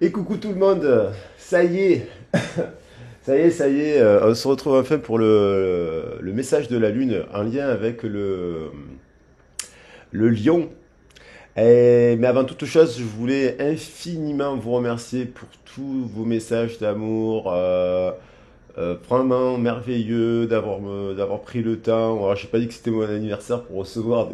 Et coucou tout le monde, ça y est, ça y est, on se retrouve enfin pour le message de la Lune en lien avec le lion. Mais avant toute chose, je voulais infiniment vous remercier pour tous vos messages d'amour, vraiment merveilleux d'avoir pris le temps. Alors, je n'ai pas dit que c'était mon anniversaire pour recevoir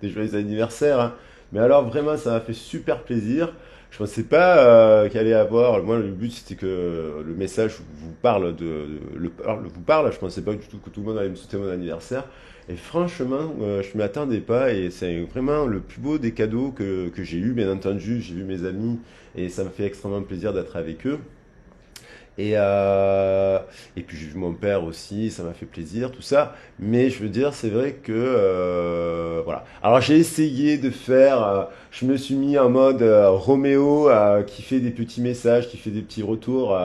des joyeux anniversaires, hein. Mais alors vraiment, ça m'a fait super plaisir. Je pensais pas qu'il allait avoir. Moi, le but c'était que le message vous parle vous parle. Je pensais pas du tout que tout le monde allait me souhaiter mon anniversaire. Et franchement, je m'y attendais pas. Et c'est vraiment le plus beau des cadeaux que j'ai eu. Bien entendu, j'ai vu mes amis et ça me fait extrêmement plaisir d'être avec eux. Et, euh, et puis j'ai vu mon père aussi, ça m'a fait plaisir, tout ça. Mais je veux dire, c'est vrai que voilà. Alors j'ai essayé de faire, je me suis mis en mode Roméo qui fait des petits messages, qui fait des petits retours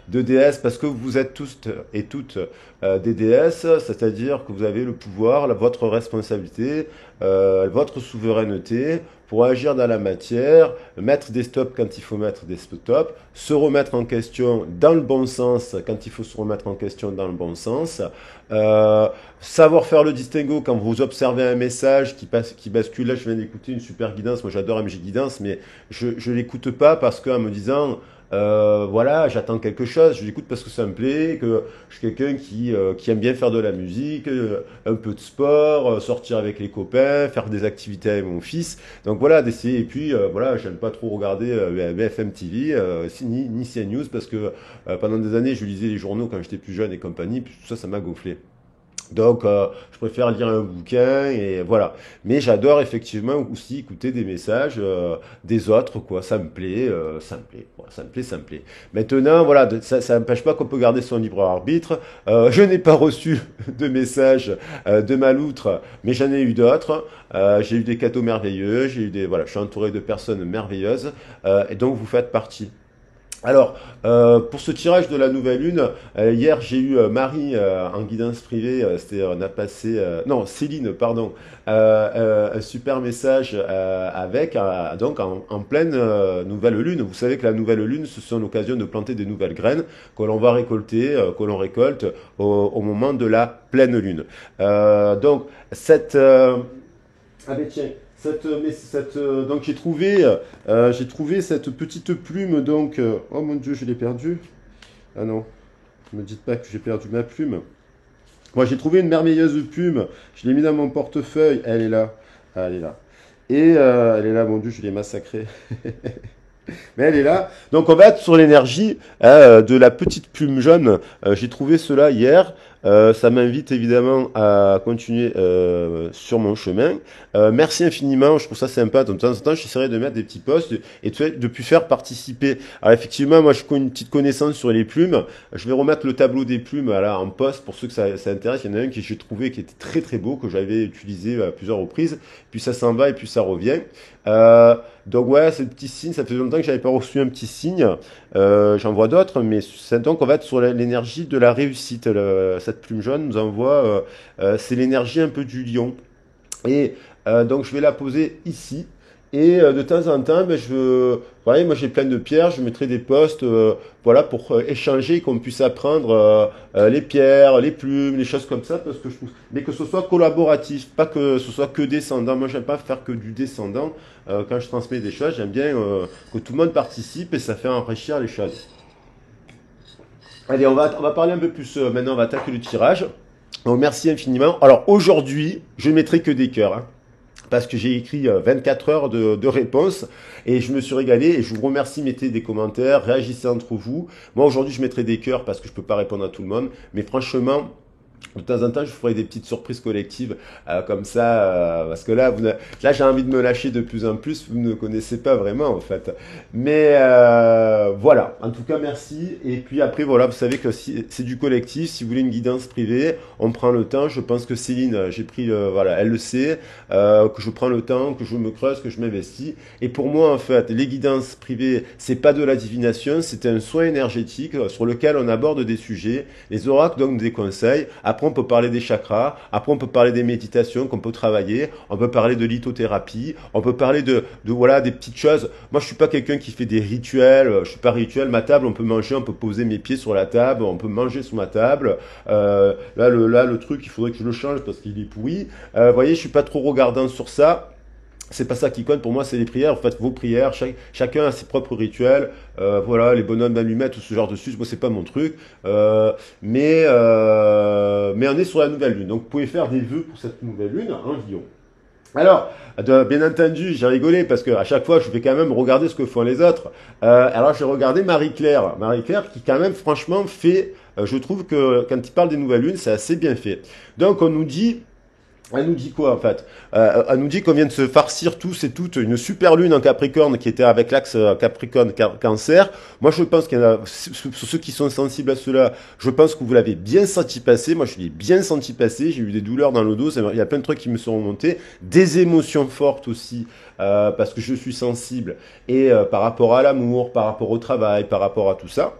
de déesse parce que vous êtes tous et toutes des déesses, c'est-à-dire que vous avez le pouvoir, votre responsabilité, votre souveraineté pour agir dans la matière, mettre des stops quand il faut mettre des stops, se remettre en question dans le bon sens quand il faut se remettre en question dans le bon sens, euh, savoir faire le distinguo quand vous observez un message qui bascule. Là, je viens d'écouter une super guidance, moi j'adore MJ Guidance, mais je ne l'écoute pas parce qu'en me disant voilà, j'attends quelque chose, je l'écoute parce que ça me plaît, que je suis quelqu'un qui aime bien faire de la musique, un peu de sport, sortir avec les copains, faire des activités avec mon fils. Donc voilà, d'essayer. Et puis voilà, j'aime pas trop regarder BFM TV, ni CNews, parce que pendant des années, je lisais les journaux quand j'étais plus jeune et compagnie, puis tout ça, ça m'a gonflé. Donc, je préfère lire un bouquin et voilà. Mais j'adore effectivement aussi écouter des messages des autres, quoi. Ça me plaît, voilà, ça me plaît, ça me plaît. Maintenant, voilà, ça n'empêche pas qu'on peut garder son libre arbitre. Je n'ai pas reçu de message de ma loutre, mais j'en ai eu d'autres. J'ai eu des cadeaux merveilleux, voilà, je suis entouré de personnes merveilleuses, et donc vous faites partie. Alors, pour ce tirage de la nouvelle lune, hier j'ai eu Marie en guidance privée, on a passé, non Céline, pardon, un super message donc en pleine nouvelle lune. Vous savez que la nouvelle lune, ce sont l'occasion de planter des nouvelles graines que l'on va récolter, que l'on récolte au moment de la pleine lune. Donc, ah ben tiens, donc j'ai trouvé cette petite plume donc oh mon Dieu, je l'ai perdue. Ah non, ne me dites pas que j'ai perdu ma plume. Moi, j'ai trouvé une merveilleuse plume. Je l'ai mis dans mon portefeuille. Elle est là. Ah, elle est là. Et elle est là, mon Dieu, je l'ai massacrée. Mais elle est là. Donc on va être sur l'énergie de la petite plume jaune. J'ai trouvé cela hier. Ça m'invite évidemment à continuer sur mon chemin. Merci infiniment, je trouve ça sympa. De temps en temps, j'essaierai de mettre des petits posts et de plus faire participer. Alors effectivement, moi je connais une petite connaissance sur les plumes. Je vais remettre le tableau des plumes là, en post pour ceux que ça intéresse. Il y en a un que j'ai trouvé qui était très très beau, que j'avais utilisé à plusieurs reprises. Puis ça s'en va et puis ça revient. Euh, donc ouais, c'est le petit signe, ça fait longtemps que j'avais pas reçu un petit signe. J'en vois d'autres, mais donc on va être sur l'énergie de la réussite. Cette plume jaune nous envoie, c'est l'énergie un peu du lion. Et donc je vais la poser ici. Et de temps en temps, ben, voilà, moi j'ai plein de pierres, je mettrai des postes, voilà, pour échanger, qu'on puisse apprendre les pierres, les plumes, les choses comme ça, parce que je trouve, mais que ce soit collaboratif, pas que ce soit que descendant. Moi, j'aime pas faire que du descendant. Quand je transmets des choses, j'aime bien que tout le monde participe et ça fait enrichir les choses. Allez, on va parler un peu plus maintenant, on va attaquer le tirage. Donc merci infiniment. Alors aujourd'hui, je ne mettrai que des cœurs, hein, parce que j'ai écrit 24 heures de réponses et je me suis régalé et je vous remercie, mettez des commentaires, réagissez entre vous. Moi aujourd'hui je mettrai des cœurs parce que je peux pas répondre à tout le monde, mais franchement, de temps en temps, je vous ferai des petites surprises collectives comme ça, parce que là, j'ai envie de me lâcher de plus en plus. Vous ne me connaissez pas vraiment en fait, mais voilà. En tout cas, merci. Et puis après, voilà, vous savez que si, c'est du collectif. Si vous voulez une guidance privée, on prend le temps. Je pense que Céline, j'ai pris, voilà, elle le sait, que je prends le temps, que je me creuse, que je m'investis. Et pour moi, en fait, les guidances privées, c'est pas de la divination, c'est un soin énergétique sur lequel on aborde des sujets. Les oracles donnent des conseils. Après, on peut parler des chakras. Après, on peut parler des méditations qu'on peut travailler. On peut parler de lithothérapie. On peut parler voilà, des petites choses. Moi, je suis pas quelqu'un qui fait des rituels. Je suis pas rituel. Ma table, on peut manger, on peut poser mes pieds sur la table, on peut manger sur ma table. Le truc, il faudrait que je le change parce qu'il est pourri. Vous voyez, je suis pas trop regardant sur ça. C'est pas ça qui compte pour moi, c'est les prières. En fait, vos prières, chacun a ses propres rituels. Voilà, les bonhommes d'allumettes ou ce genre de choses, moi c'est pas mon truc. Mais on est sur la nouvelle lune, donc vous pouvez faire des vœux pour cette nouvelle lune en Lion. Alors, bien entendu, j'ai rigolé parce que à chaque fois, je vais quand même regarder ce que font les autres. Alors, j'ai regardé Marie-Claire. Marie-Claire qui, quand même, franchement, fait... je trouve que quand il parle des nouvelles lunes, c'est assez bien fait. Donc, on nous dit... Elle nous dit quoi en fait? Elle nous dit qu'on vient de se farcir tous et toutes une super lune en Capricorne qui était avec l'axe Capricorne-Cancer. Moi je pense qu'il y en a, sur ceux qui sont sensibles à cela, je pense que vous l'avez bien senti passer. Moi je l'ai bien senti passer, j'ai eu des douleurs dans le dos, il y a plein de trucs qui me sont remontés, des émotions fortes aussi, parce que je suis sensible, et par rapport à l'amour, par rapport au travail, par rapport à tout ça.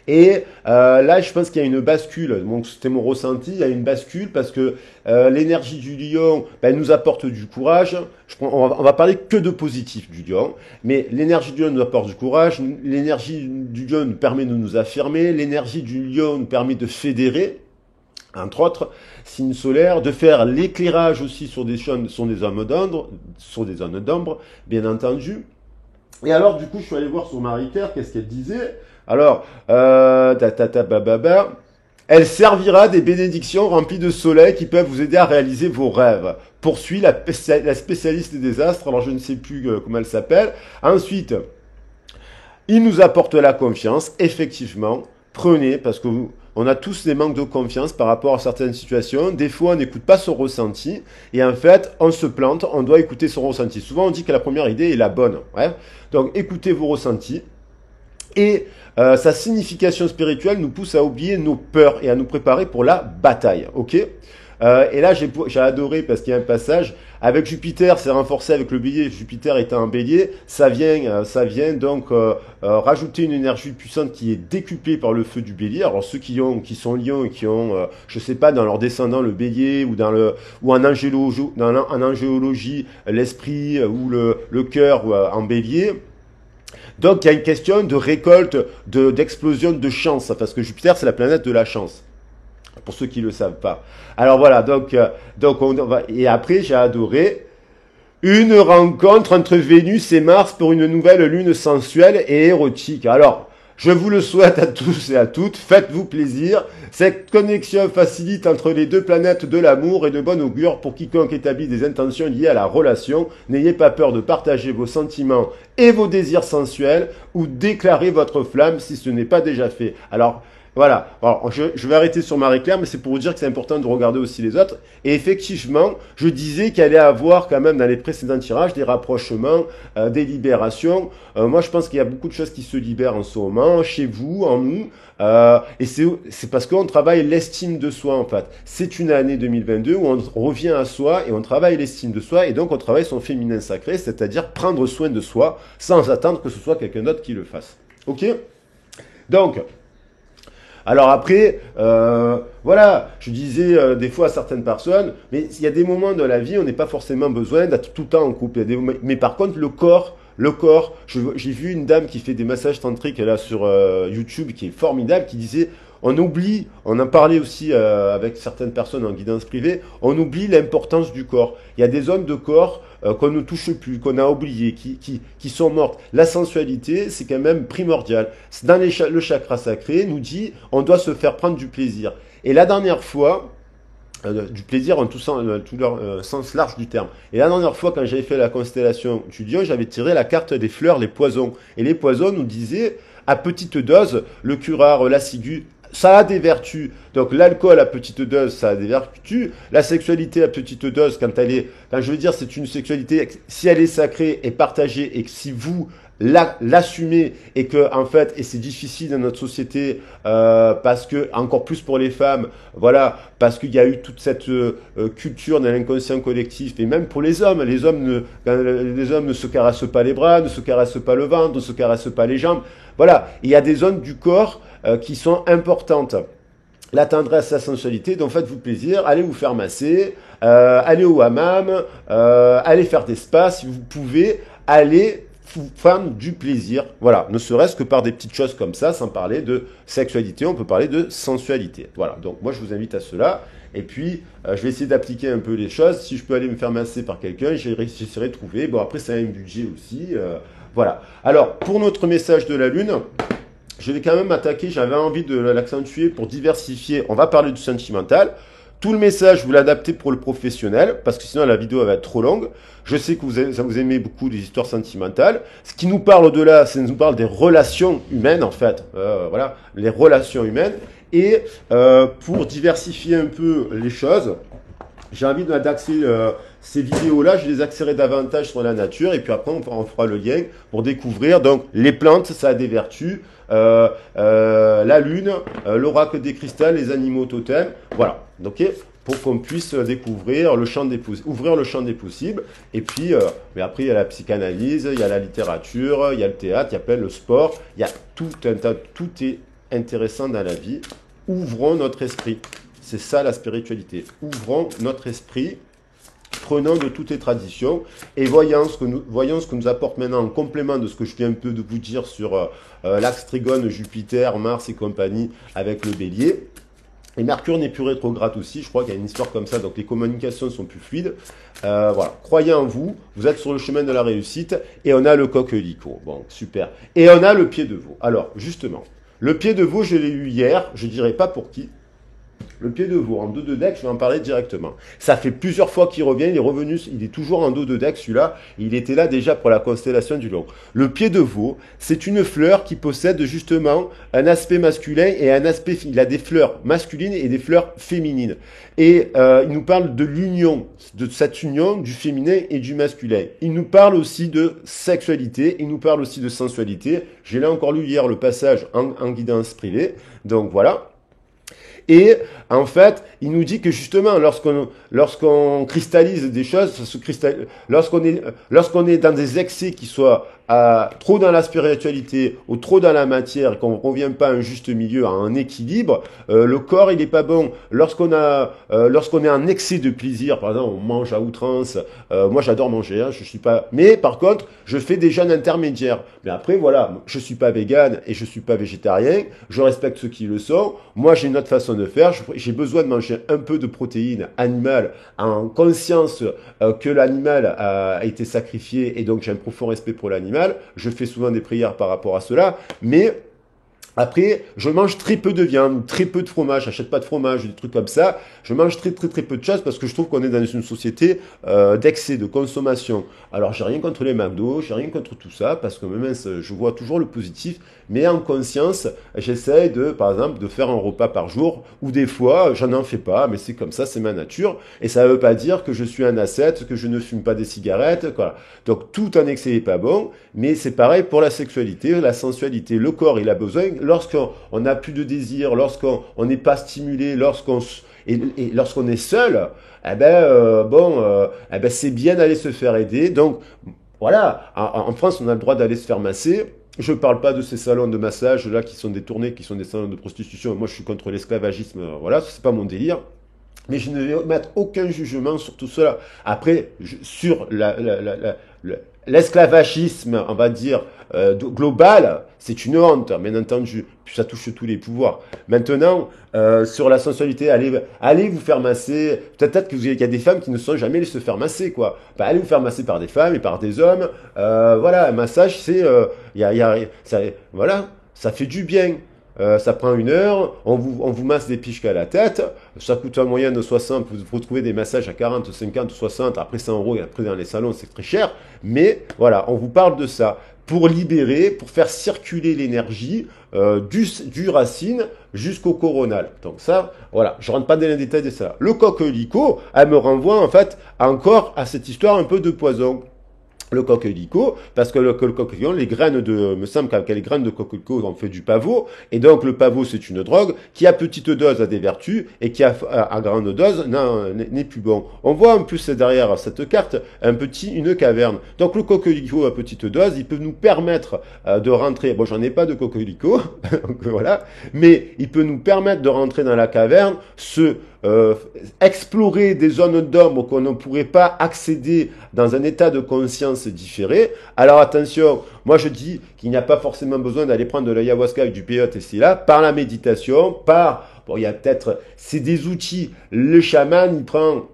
Et là, je pense qu'il y a une bascule. Donc, c'était mon ressenti. Il y a une bascule parce que l'énergie du lion, elle nous apporte du courage. On va parler que de positif du lion. Mais l'énergie du lion nous apporte du courage. L'énergie du lion nous permet de nous affirmer. L'énergie du lion nous permet de fédérer, entre autres, signes solaires, de faire l'éclairage aussi sur des zones d'ombre, bien entendu. Et alors, du coup, je suis allé voir sur Marie-Claire, qu'est-ce qu'elle disait? Alors, elle servira des bénédictions remplies de soleil qui peuvent vous aider à réaliser vos rêves. Poursuit la spécialiste des astres, alors je ne sais plus comment elle s'appelle. Ensuite, il nous apporte la confiance, effectivement. Prenez, parce que on a tous des manques de confiance par rapport à certaines situations. Des fois, on n'écoute pas son ressenti. Et en fait, on se plante, on doit écouter son ressenti. Souvent, on dit que la première idée est la bonne. Ouais. Donc, écoutez vos ressentis. Et sa signification spirituelle nous pousse à oublier nos peurs et à nous préparer pour la bataille. Ok? Et là, j'ai adoré parce qu'il y a un passage avec Jupiter, c'est renforcé avec le bélier. Jupiter étant un bélier, ça vient donc rajouter une énergie puissante qui est décuplée par le feu du bélier. Alors ceux qui sont lions et qui ont, je sais pas, dans leur descendant le bélier ou en angéologie, l'esprit ou le cœur en bélier. Donc il y a une question de récolte, d'explosion de chance, parce que Jupiter c'est la planète de la chance, pour ceux qui ne le savent pas. Alors voilà, donc et après j'ai adoré une rencontre entre Vénus et Mars pour une nouvelle lune sensuelle et érotique. Alors, je vous le souhaite à tous et à toutes, faites-vous plaisir. Cette connexion facilite entre les deux planètes de l'amour et de bon augure pour quiconque établit des intentions liées à la relation. N'ayez pas peur de partager vos sentiments et vos désirs sensuels ou déclarer votre flamme si ce n'est pas déjà fait. Alors, voilà, alors, je vais arrêter sur Marie-Claire, mais c'est pour vous dire que c'est important de regarder aussi les autres. Et effectivement, je disais qu'il allait avoir quand même dans les précédents tirages des rapprochements, des libérations. Moi, je pense qu'il y a beaucoup de choses qui se libèrent en ce moment, chez vous, en nous. Et c'est parce qu'on travaille l'estime de soi, en fait. C'est une année 2022 où on revient à soi et on travaille l'estime de soi. Et donc, on travaille son féminin sacré, c'est-à-dire prendre soin de soi sans attendre que ce soit quelqu'un d'autre qui le fasse. Ok? Donc... Alors après, voilà, je disais des fois à certaines personnes, mais il y a des moments dans la vie, on n'a pas forcément besoin d'être tout le temps en couple. Mais par contre, le corps, j'ai vu une dame qui fait des massages tantriques là sur YouTube, qui est formidable, qui disait, on oublie, on en parlait aussi avec certaines personnes en guidance privée, on oublie l'importance du corps. Il y a des zones de corps qu'on ne touche plus, qu'on a oubliées, qui sont mortes. La sensualité, c'est quand même primordial. Dans le chakra sacré, nous dit, on doit se faire prendre du plaisir. Et la dernière fois, du plaisir en tout leur sens large du terme. Et la dernière fois, quand j'avais fait la constellation du lion, j'avais tiré la carte des fleurs, les poisons. Et les poisons nous disaient, à petite dose, le curare, la ciguë, ça a des vertus. Donc l'alcool à petite dose, ça a des vertus. La sexualité à petite dose, quand je veux dire, c'est une sexualité, si elle est sacrée et partagée, et que si vous l'assumez, et que en fait, et c'est difficile dans notre société, parce que encore plus pour les femmes, voilà, parce qu'il y a eu toute cette culture dans l'inconscient collectif, et même pour les hommes ne se caressent pas les bras, ne se caressent pas le ventre, ne se caressent pas les jambes. Voilà, il y a des zones du corps qui sont importantes. la tendresse, la sensualité. Donc faites-vous plaisir, allez vous faire masser, allez au hammam, allez faire des spas si vous pouvez, allez vous prendre du plaisir. Voilà, ne serait-ce que par des petites choses comme ça, sans parler de sexualité, on peut parler de sensualité. Voilà, donc moi je vous invite à cela. Et puis, je vais essayer d'appliquer un peu les choses. Si je peux aller me faire masser par quelqu'un, j'essaierai de trouver. Bon, après, c'est un budget aussi. Voilà. Alors, pour notre message de la Lune, je vais quand même attaquer, j'avais envie de l'accentuer pour diversifier. On va parler du sentimental. Tout le message, vous l'adaptez pour le professionnel, parce que sinon la vidéo elle va être trop longue. Je sais que vous aimez beaucoup les histoires sentimentales. Ce qui nous parle au-delà, c'est nous parle des relations humaines, en fait. Voilà, les relations humaines. Et pour diversifier un peu les choses, j'ai envie d'axer ces vidéos-là, je les axerai davantage sur la nature et puis après on fera le lien pour découvrir. Donc les plantes, ça a des vertus, la lune, l'oracle des cristals, les animaux totems, voilà. Ok, pour qu'on puisse découvrir le champ des ouvrir le champ des possibles. Et puis, mais après il y a la psychanalyse, il y a la littérature, il y a le théâtre, il y a plein le sport, il y a tout un tas, tout est intéressant dans la vie. Ouvrons notre esprit. C'est ça la spiritualité. Ouvrons notre esprit, prenons de toutes les traditions et voyons ce que nous apporte maintenant en complément de ce que je viens un peu de vous dire sur l'axe Trigone, Jupiter, Mars et compagnie avec le bélier. Et Mercure n'est plus rétrograde aussi, je crois qu'il y a une histoire comme ça, donc les communications sont plus fluides. Voilà, croyez en vous, vous êtes sur le chemin de la réussite et on a le coq hélico. Bon, super. Et on a le pied de veau. Alors, justement, le pied de veau, je l'ai eu hier, je dirais pas pour qui. Le pied de veau en dos de deck, je vais en parler directement. Ça fait plusieurs fois qu'il revient, il est revenu, il est toujours en dos de deck celui-là, il était là déjà pour la constellation du Lion. Le pied de veau, c'est une fleur qui possède justement un aspect masculin et un aspect, il a des fleurs masculines et des fleurs féminines. Et il nous parle de l'union, de cette union du féminin et du masculin. Il nous parle aussi de sexualité, il nous parle aussi de sensualité. J'ai là encore lu hier le passage en guidance privée, donc voilà. Et en fait, il nous dit que justement, lorsqu'on cristallise des choses, lorsqu'on est dans des excès qui soient trop dans la spiritualité ou trop dans la matière, et qu'on ne revient pas à un juste milieu, à un équilibre, le corps il est pas bon. Lorsqu'on est en excès de plaisir, par exemple, on mange à outrance. Moi, j'adore manger, hein, je suis pas. Mais par contre, je fais des jeûnes intermédiaires. Mais après, voilà, je suis pas végane et je suis pas végétarien. Je respecte ceux qui le sont. Moi, j'ai une autre façon de faire. J'ai besoin de manger un peu de protéines animales en conscience que l'animal a été sacrifié et donc j'ai un profond respect pour l'animal. Je fais souvent des prières par rapport à cela, mais après, je mange très peu de viande, très peu de fromage, j'achète pas de fromage, des trucs comme ça. Je mange très peu de choses parce que je trouve qu'on est dans une société d'excès, de consommation. Alors, j'ai rien contre les McDo, j'ai rien contre tout ça parce que même je vois toujours le positif, mais en conscience, j'essaye par exemple, de faire un repas par jour ou des fois, j'en en fais pas, mais c'est comme ça, c'est ma nature. Et ça veut pas dire que je suis un ascète, que je ne fume pas des cigarettes, quoi. Donc, tout en excès est pas bon, mais c'est pareil pour la sexualité, la sensualité. Le corps, il a besoin lorsqu'on n'a plus de désir, lorsqu'on n'est pas stimulé, lorsqu'on est seul, eh ben, c'est bien d'aller se faire aider. Donc, voilà, en France, on a le droit d'aller se faire masser. Je ne parle pas de ces salons de massage là qui sont détournés, qui sont des salons de prostitution. Moi, je suis contre l'esclavagisme. Voilà, c'est pas mon délire. Mais je ne vais mettre aucun jugement sur tout cela. Après, sur l'esclavagisme, on va dire, global, c'est une honte, bien entendu. Puis ça touche tous les pouvoirs. Maintenant, sur la sensualité, allez vous faire masser. Peut-être qu'il y a des femmes qui ne sont jamais allées se faire masser, quoi. Bah, allez vous faire masser par des femmes et par des hommes. Voilà, un massage, voilà, ça fait du bien. Ça prend 1 heure, on vous masse des piches à la tête, ça coûte en moyenne de 60, vous trouvez des massages à 40, 50, 60, après 100 euros, et après dans les salons c'est très cher, mais voilà, on vous parle de ça, pour libérer, pour faire circuler l'énergie du racine jusqu'au coronal. Donc ça, voilà, je rentre pas dans les détails de ça. Le coq hélico, elle me renvoie en fait encore à cette histoire un peu de poison. le coquelicot, parce que le coquelicot, les graines de, me semble qu'avec les graines de coquelicot, on fait du pavot, et donc le pavot, c'est une drogue qui à petite dose a des vertus, et qui à grande dose n'est plus bon. On voit en plus derrière cette carte une caverne. Donc le coquelicot à petite dose, il peut nous permettre de rentrer, bon j'en ai pas de coquelicot, donc voilà, mais il peut nous permettre de rentrer dans la caverne, explorer des zones d'ombre qu'on ne pourrait pas accéder dans un état de conscience différé. Alors attention, moi je dis qu'il n'y a pas forcément besoin d'aller prendre de l'ayahuasca avec du peyote et c'est là, par la méditation, bon il y a peut-être, c'est des outils, le chaman il prend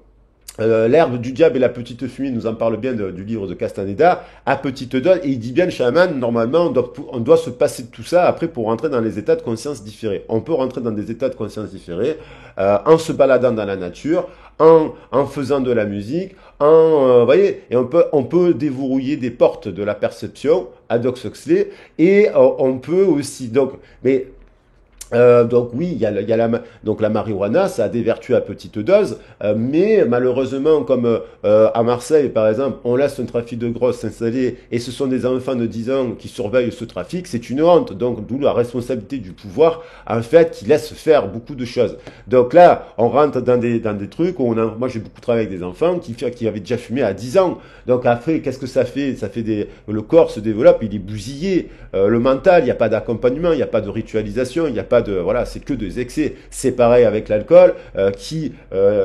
l'herbe du diable et la petite fumée, nous en parle bien du livre de Castaneda, à petite dose, et il dit bien le chaman, normalement, on doit se passer de tout ça après pour rentrer dans les états de conscience différés. On peut rentrer dans des états de conscience différés en se baladant dans la nature, en faisant de la musique, voyez, et on peut déverrouiller des portes de la perception, Aldous Huxley, et on peut aussi, donc oui, il y a donc la marijuana, ça a des vertus à petite dose, mais malheureusement, comme à Marseille par exemple, on laisse un trafic de grosse s'installer et ce sont des enfants de 10 ans qui surveillent ce trafic, c'est une honte. Donc d'où la responsabilité du pouvoir, en fait, qui laisse faire beaucoup de choses. Donc là, on rentre dans des trucs où moi j'ai beaucoup travaillé avec des enfants qui avaient déjà fumé à 10 ans. Donc après, qu'est-ce que ça fait? Ça fait le corps se développe, il est bousillé, le mental, il n'y a pas d'accompagnement, il n'y a pas de ritualisation, il n'y a pas voilà, c'est que des excès. C'est pareil avec l'alcool,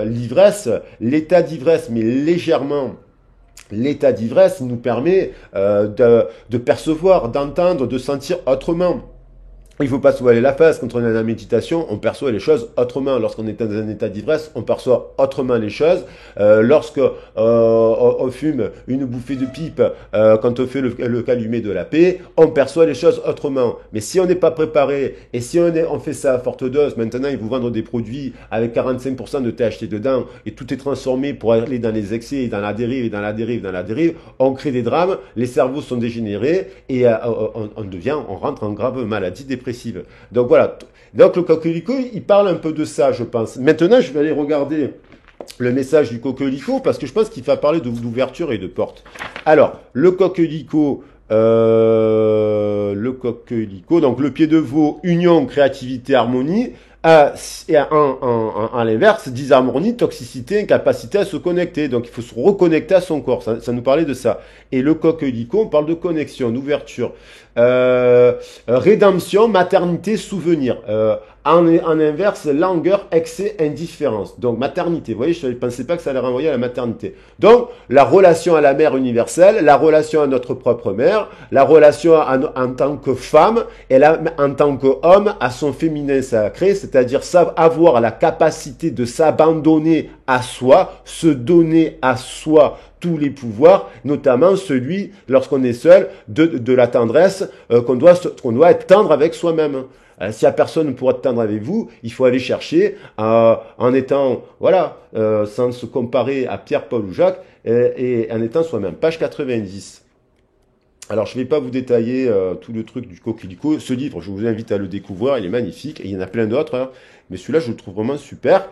l'ivresse, l'état d'ivresse, mais légèrement. L'état d'ivresse nous permet de percevoir, d'entendre, de sentir autrement. Il ne faut pas se voiler la face. Quand on est dans la méditation, on perçoit les choses autrement. Lorsqu'on est dans un état d'ivresse, on perçoit autrement les choses. Lorsque on fume une bouffée de pipe, quand on fait le calumet de la paix, on perçoit les choses autrement. Mais si on n'est pas préparé, et si on fait ça à forte dose, maintenant ils vous vendent des produits avec 45% de THC dedans, et tout est transformé pour aller dans les excès, et dans la dérive, et dans la dérive, dans la dérive, on crée des drames, les cerveaux sont dégénérés, et on rentre en grave maladie dépressive. Donc voilà. Donc le coquelicot, il parle un peu de ça, je pense. Maintenant, je vais aller regarder le message du coquelicot parce que je pense qu'il va parler d'ouverture et de porte. Alors, le coquelicot, donc le pied de veau, union, créativité, harmonie. Et à l'inverse, disharmonie, toxicité, incapacité à se connecter. Donc il faut se reconnecter à son corps. Ça nous parlait de ça. Et le coquelicot, on parle de connexion, d'ouverture. Rédemption, maternité, souvenir. En inverse, langueur, excès, indifférence. Donc maternité, vous voyez, je ne pensais pas que ça allait renvoyer à la maternité. Donc la relation à la mère universelle, la relation à notre propre mère, la relation en tant que femme et en tant qu'homme à son féminin sacré, c'est-à-dire avoir la capacité de s'abandonner à soi, se donner à soi tous les pouvoirs, notamment celui, lorsqu'on est seul, de la tendresse, qu'on doit être tendre avec soi-même. S'il n'y a personne pour être tendre avec vous, il faut aller chercher en étant, voilà, sans se comparer à Pierre, Paul ou Jacques, et en étant soi-même. Page 90. Alors, je ne vais pas vous détailler tout le truc du coquelicot. Ce livre, je vous invite à le découvrir, il est magnifique, et il y en a plein d'autres, hein, mais celui-là, je le trouve vraiment super.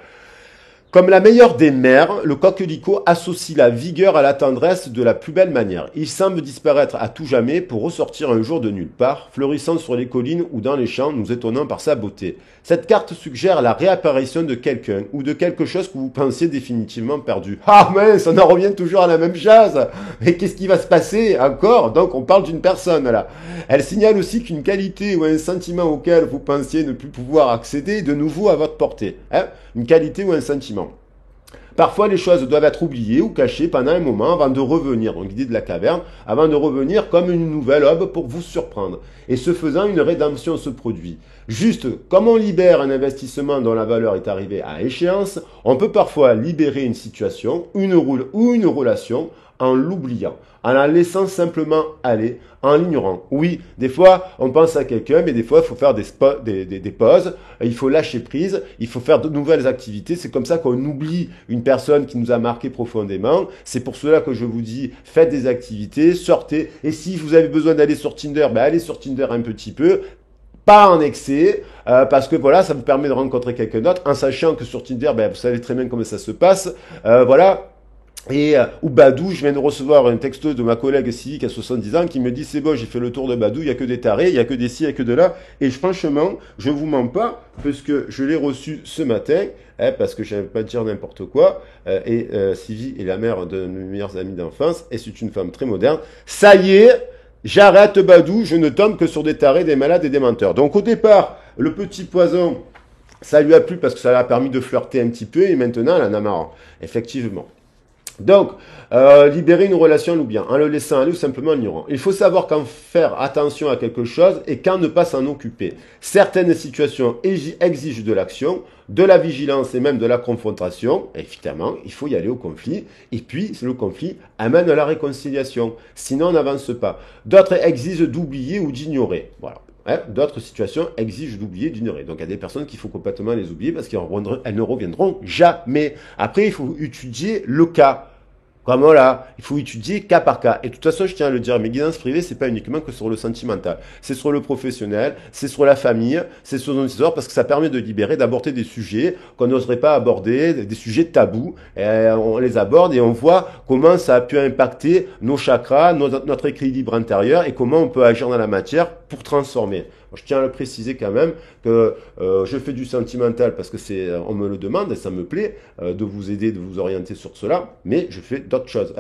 Comme la meilleure des mères, le coquelicot associe la vigueur à la tendresse de la plus belle manière. Il semble disparaître à tout jamais pour ressortir un jour de nulle part, fleurissant sur les collines ou dans les champs, nous étonnant par sa beauté. Cette carte suggère la réapparition de quelqu'un ou de quelque chose que vous pensiez définitivement perdu. Ah mince, on en revient toujours à la même chose. Mais qu'est-ce qui va se passer encore? Donc on parle d'une personne là. Elle signale aussi qu'une qualité ou un sentiment auquel vous pensiez ne plus pouvoir accéder est de nouveau à votre portée. Une qualité ou un sentiment. Parfois, les choses doivent être oubliées ou cachées pendant un moment avant de revenir, donc l'idée de la caverne, avant de revenir comme une nouvelle aube pour vous surprendre. Et ce faisant, une rédemption se produit. Juste comme on libère un investissement dont la valeur est arrivée à échéance, on peut parfois libérer une situation, une relation en l'oubliant, en la laissant simplement aller, en l'ignorant. Oui, des fois, on pense à quelqu'un, mais des fois, il faut faire des pauses, il faut lâcher prise, il faut faire de nouvelles activités. C'est comme ça qu'on oublie une personne qui nous a marqué profondément. C'est pour cela que je vous dis, faites des activités, sortez. Et si vous avez besoin d'aller sur Tinder, allez sur Tinder un petit peu. Pas en excès, parce que voilà, ça vous permet de rencontrer quelqu'un d'autre, en sachant que sur Tinder, vous savez très bien comment ça se passe. Voilà. ou Badou, je viens de recevoir un texto de ma collègue Sylvie qui a 70 ans qui me dit c'est bon, j'ai fait le tour de Badou, il y a que des tarés, il y a que des ci, il y a que de là. Et franchement, je vous mens pas, parce que je l'ai reçu ce matin, parce que je n'avais pas dire n'importe quoi. Sylvie est la mère de mes meilleurs amis d'enfance, et c'est une femme très moderne. Ça y est, j'arrête Badou, je ne tombe que sur des tarés, des malades et des menteurs. Donc au départ, le petit poison, ça lui a plu parce que ça lui a permis de flirter un petit peu, et maintenant elle en a marre, effectivement. Donc, libérer une relation ou bien en le laissant aller ou simplement en l'ignorant. Il faut savoir quand faire attention à quelque chose et quand ne pas s'en occuper. Certaines situations exigent de l'action, de la vigilance et même de la confrontation. Et évidemment, il faut y aller au conflit. Et puis, le conflit amène à la réconciliation. Sinon, on n'avance pas. D'autres exigent d'oublier ou d'ignorer. Voilà. D'autres situations exigent d'oublier, d'ignorer. Donc il y a des personnes qu'il faut complètement les oublier parce qu'elles ne reviendront jamais. Après, il faut étudier le cas. Comme voilà, il faut étudier cas par cas. Et de toute façon, je tiens à le dire, mes guidances privées, c'est pas uniquement que sur le sentimental. C'est sur le professionnel, c'est sur la famille, c'est sur nos histoires, parce que ça permet de libérer, d'aborder des sujets qu'on n'oserait pas aborder, des sujets tabous. Et on les aborde et on voit comment ça a pu impacter nos chakras, notre équilibre intérieur et comment on peut agir dans la matière pour transformer. Je tiens à le préciser quand même que je fais du sentimental parce que on me le demande et ça me plaît de vous aider, de vous orienter sur cela, mais je fais d'autres choses.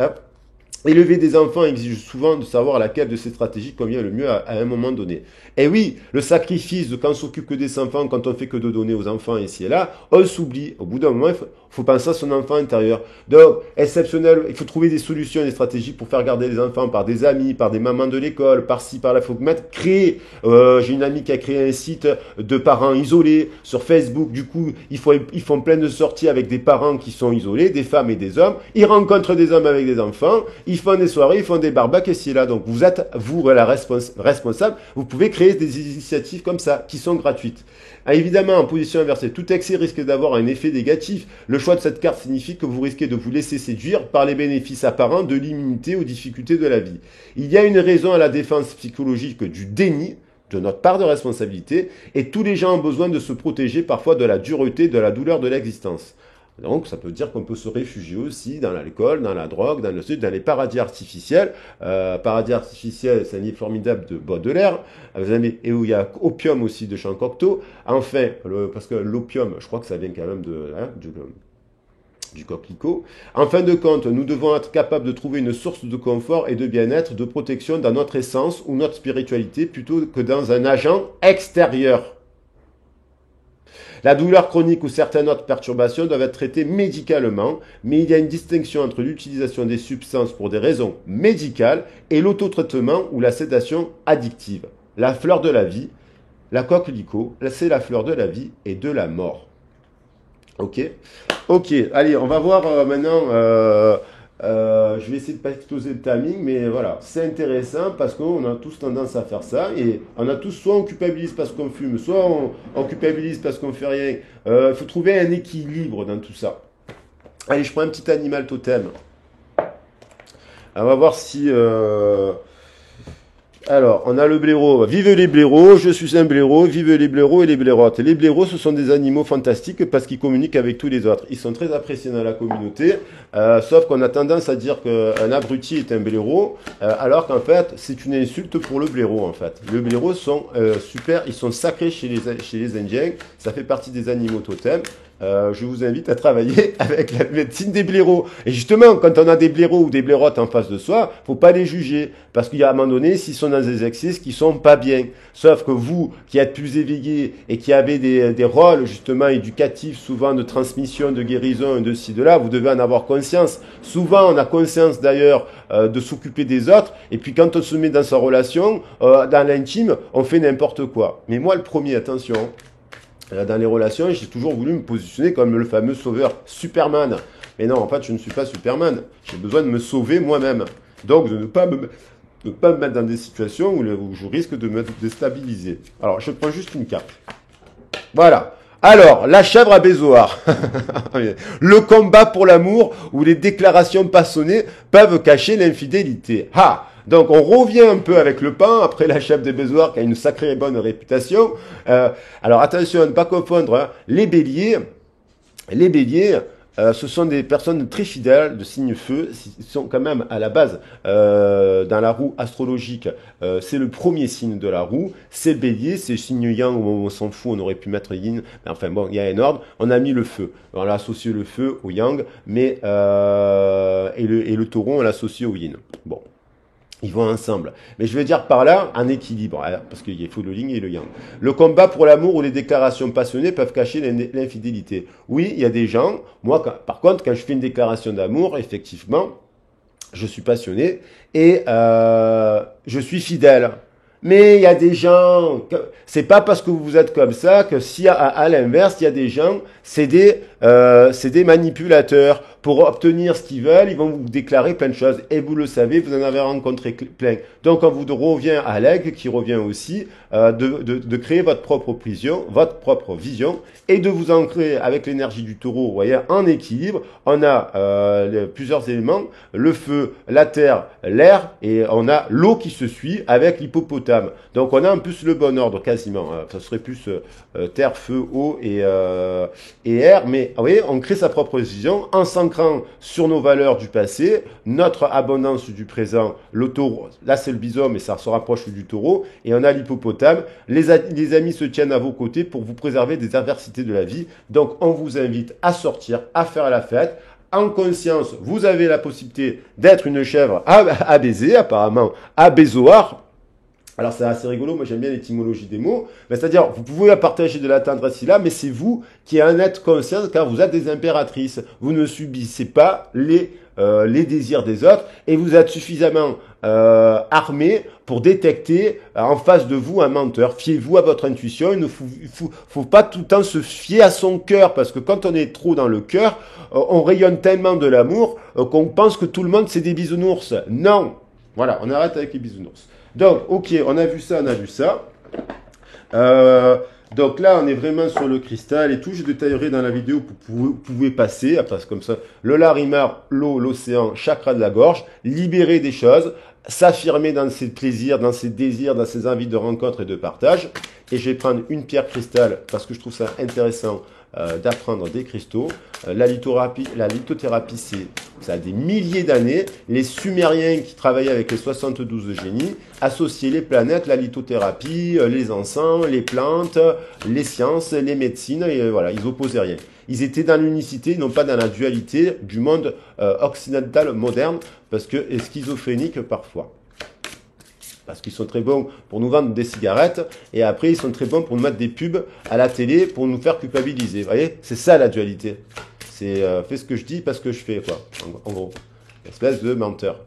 Élever des enfants exige souvent de savoir laquelle de ces stratégies convient le mieux à un moment donné. Et oui, le sacrifice de quand on s'occupe que des enfants, quand on fait que de donner aux enfants ici et là, on s'oublie. Au bout d'un moment, il faut penser à son enfant intérieur. Donc, exceptionnel, il faut trouver des solutions, des stratégies pour faire garder les enfants par des amis, par des mamans de l'école, par-ci, par-là. Il faut créer. J'ai une amie qui a créé un site de parents isolés sur Facebook. Du coup, ils font plein de sorties avec des parents qui sont isolés, des femmes et des hommes. Ils rencontrent des hommes avec des enfants. Ils font des soirées, ils font des barbecues ici et là. Donc, vous êtes, vous, la responsable. Vous pouvez créer des initiatives comme ça, qui sont gratuites. Évidemment, en position inversée, tout excès risque d'avoir un effet négatif. Le choix de cette carte signifie que vous risquez de vous laisser séduire par les bénéfices apparents de l'immunité aux difficultés de la vie. Il y a une raison à la défense psychologique du déni, de notre part de responsabilité, et tous les gens ont besoin de se protéger parfois de la dureté, de la douleur de l'existence. Donc, ça peut dire qu'on peut se réfugier aussi dans l'alcool, dans la drogue, dans les paradis artificiels. Paradis artificiels, c'est un livre formidable de Baudelaire. Et où il y a opium aussi de Jean Cocteau. Enfin, parce que l'opium, je crois que ça vient quand même du coquelicot. En fin de compte, nous devons être capables de trouver une source de confort et de bien-être, de protection dans notre essence ou notre spiritualité plutôt que dans un agent extérieur. La douleur chronique ou certaines autres perturbations doivent être traitées médicalement, mais il y a une distinction entre l'utilisation des substances pour des raisons médicales et l'autotraitement ou la sédation addictive. La fleur de la vie, la coquelicot, c'est la fleur de la vie et de la mort. Ok, allez, on va voir maintenant... je vais essayer de pas exploser le timing, mais voilà, c'est intéressant parce qu'on a tous tendance à faire ça et on a tous soit on culpabilise parce qu'on fume, soit on culpabilise parce qu'on fait rien. Il faut trouver un équilibre dans tout ça. Allez, je prends un petit animal totem. On va voir si... Alors, on a le blaireau. Vive les blaireaux, je suis un blaireau, vive les blaireaux et les blairottes. Les blaireaux, ce sont des animaux fantastiques parce qu'ils communiquent avec tous les autres. Ils sont très appréciés dans la communauté, sauf qu'on a tendance à dire qu'un abruti est un blaireau, alors qu'en fait, c'est une insulte pour le blaireau, en fait. Les blaireaux sont super, ils sont sacrés chez les Indiens, ça fait partie des animaux totems. Je vous invite à travailler avec la médecine des blaireaux. Et justement, quand on a des blaireaux ou des blairottes en face de soi, faut pas les juger. Parce qu'il y a un moment donné, s'ils sont dans des excès qui sont pas bien. Sauf que vous, qui êtes plus éveillés et qui avez des rôles, justement, éducatifs, souvent de transmission, de guérison, de ci, de là, vous devez en avoir conscience. Souvent, on a conscience d'ailleurs de s'occuper des autres. Et puis quand on se met dans sa relation, dans l'intime, on fait n'importe quoi. Mais moi, le premier, attention. Dans les relations, j'ai toujours voulu me positionner comme le fameux sauveur Superman. Mais non, en fait, je ne suis pas Superman. J'ai besoin de me sauver moi-même. Donc, de ne pas me mettre dans des situations où je risque de me déstabiliser. Alors, je prends juste une carte. Voilà. Alors, la chèvre à Bézoard. Le combat pour l'amour où les déclarations passionnées peuvent cacher l'infidélité. Ah! Donc on revient un peu avec le pain, après la chèvre des Bézoard qui a une sacrée bonne réputation. Alors attention à ne pas confondre les béliers. Les béliers, Ce sont des personnes très fidèles, de signe feu. Ils sont quand même à la base, dans la roue astrologique, c'est le premier signe de la roue. C'est Bélier, c'est le signe Yang, on s'en fout, on aurait pu mettre Yin. Mais enfin bon, il y a un ordre. On a mis le feu. On a associé le feu au Yang, mais et le taureau, on l'a associé au Yin. Bon. Ils vont ensemble. Mais je veux dire par là, un équilibre, hein, parce qu'il faut le yin et le yang. Le combat pour l'amour ou les déclarations passionnées peuvent cacher l'infidélité. Oui, il y a des gens, moi, par contre, quand je fais une déclaration d'amour, effectivement, je suis passionné et je suis fidèle. Mais il y a des gens, c'est pas parce que vous êtes comme ça que si à l'inverse, il y a des gens, c'est des manipulateurs. Pour obtenir ce qu'ils veulent, ils vont vous déclarer plein de choses. Et vous le savez, vous en avez rencontré plein. Donc on vous revient à l'aigle, qui revient aussi, de créer votre propre vision, et de vous ancrer avec l'énergie du taureau, vous voyez, en équilibre. On a plusieurs éléments, le feu, la terre, l'air, et on a l'eau qui se suit avec l'hippopotame. Donc on a en plus le bon ordre quasiment. Ça serait plus terre, feu, eau et air. Mais vous voyez, on crée sa propre vision en s'ancrant sur nos valeurs du passé, notre abondance du présent. Le taureau, là c'est le bison, mais ça se rapproche du taureau. Et on a l'hippopotame. Les amis se tiennent à vos côtés pour vous préserver des adversités de la vie. Donc on vous invite à sortir, à faire la fête. En conscience, vous avez la possibilité d'être une chèvre à baiser, apparemment à baisoir. Alors c'est assez rigolo, moi j'aime bien l'étymologie des mots, c'est-à-dire vous pouvez partager de la tendresse là, mais c'est vous qui en êtes conscient car vous êtes des impératrices. Vous ne subissez pas les désirs des autres et vous êtes suffisamment armé pour détecter en face de vous un menteur. Fiez-vous à votre intuition, il ne faut pas tout le temps se fier à son cœur parce que quand on est trop dans le cœur, on rayonne tellement de l'amour qu'on pense que tout le monde c'est des bisounours. Non, voilà, on arrête avec les bisounours. Donc, ok, on a vu ça, on a vu ça. Donc là, on est vraiment sur le cristal et tout. Je détaillerai dans la vidéo pour que vous pouvez passer. Après, c'est comme ça. Le larimar, l'eau, l'océan, chakra de la gorge. Libérer des choses. S'affirmer dans ses plaisirs, dans ses désirs, dans ses envies de rencontre et de partage. Et je vais prendre une pierre cristal parce que je trouve ça intéressant d'apprendre des cristaux. La lithothérapie, ça a des milliers d'années. Les Sumériens qui travaillaient avec les 72 génies associaient les planètes, la lithothérapie, les encens, les plantes, les sciences, les médecines, et voilà, ils opposaient rien. Ils étaient dans l'unicité, non pas dans la dualité du monde occidental moderne, parce que est schizophrénique parfois. Parce qu'ils sont très bons pour nous vendre des cigarettes, et après ils sont très bons pour nous mettre des pubs à la télé pour nous faire culpabiliser. Vous voyez, c'est ça la dualité. C'est fais ce que je dis, pas ce que je fais, quoi. En gros, espèce de menteur.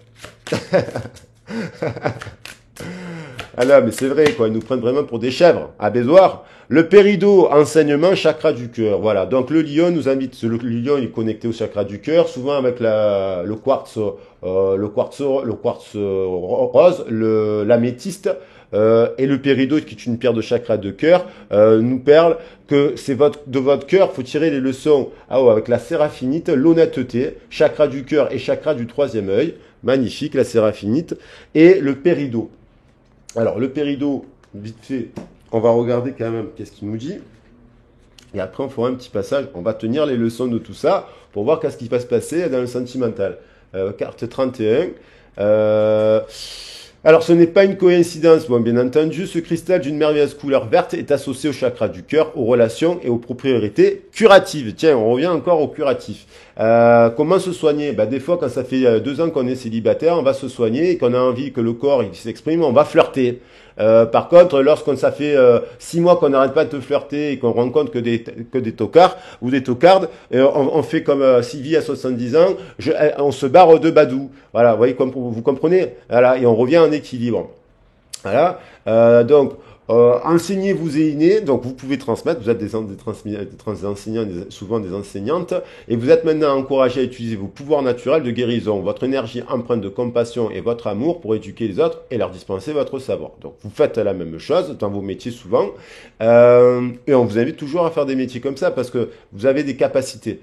Ah là, mais c'est vrai, quoi. Ils nous prennent vraiment pour des chèvres. À Bézoir. Le péridot, enseignement, chakra du cœur. Voilà. Donc, le lion nous invite. Le lion, il est connecté au chakra du cœur, souvent avec le quartz rose, l'améthyste. Et le péridot, qui est une pierre de chakra de cœur, nous parle que c'est de votre cœur, faut tirer les leçons avec la séraphinite, l'honnêteté, chakra du cœur et chakra du troisième œil. Magnifique, la séraphinite. Et le péridot. Alors, le péridot, vite fait, on va regarder quand même qu'est-ce qu'il nous dit. Et après, on fera un petit passage. On va tenir les leçons de tout ça pour voir qu'est-ce qui va se passer dans le sentimental. Carte 31. Alors, ce n'est pas une coïncidence. Bon, bien entendu, ce cristal d'une merveilleuse couleur verte est associé au chakra du cœur, aux relations et aux propriétés curatives. Tiens, on revient encore au curatif. Comment se soigner? Des fois, quand ça fait 2 ans qu'on est célibataire, on va se soigner et qu'on a envie que le corps il s'exprime, on va flirter. Par contre, lorsqu'on ça fait 6 mois qu'on n'arrête pas de flirter et qu'on rencontre que des tocards ou des tocardes, on fait comme Sylvie à 70 ans, on se barre de Badou. Voilà, vous voyez, vous comprenez? Voilà, et on revient en équilibre. Voilà, donc enseignez vous est inné, donc vous pouvez transmettre, vous êtes des enseignants, souvent des enseignantes, et vous êtes maintenant encouragés à utiliser vos pouvoirs naturels de guérison, votre énergie empreinte de compassion et votre amour pour éduquer les autres et leur dispenser votre savoir. Donc vous faites la même chose dans vos métiers souvent, et on vous invite toujours à faire des métiers comme ça parce que vous avez des capacités.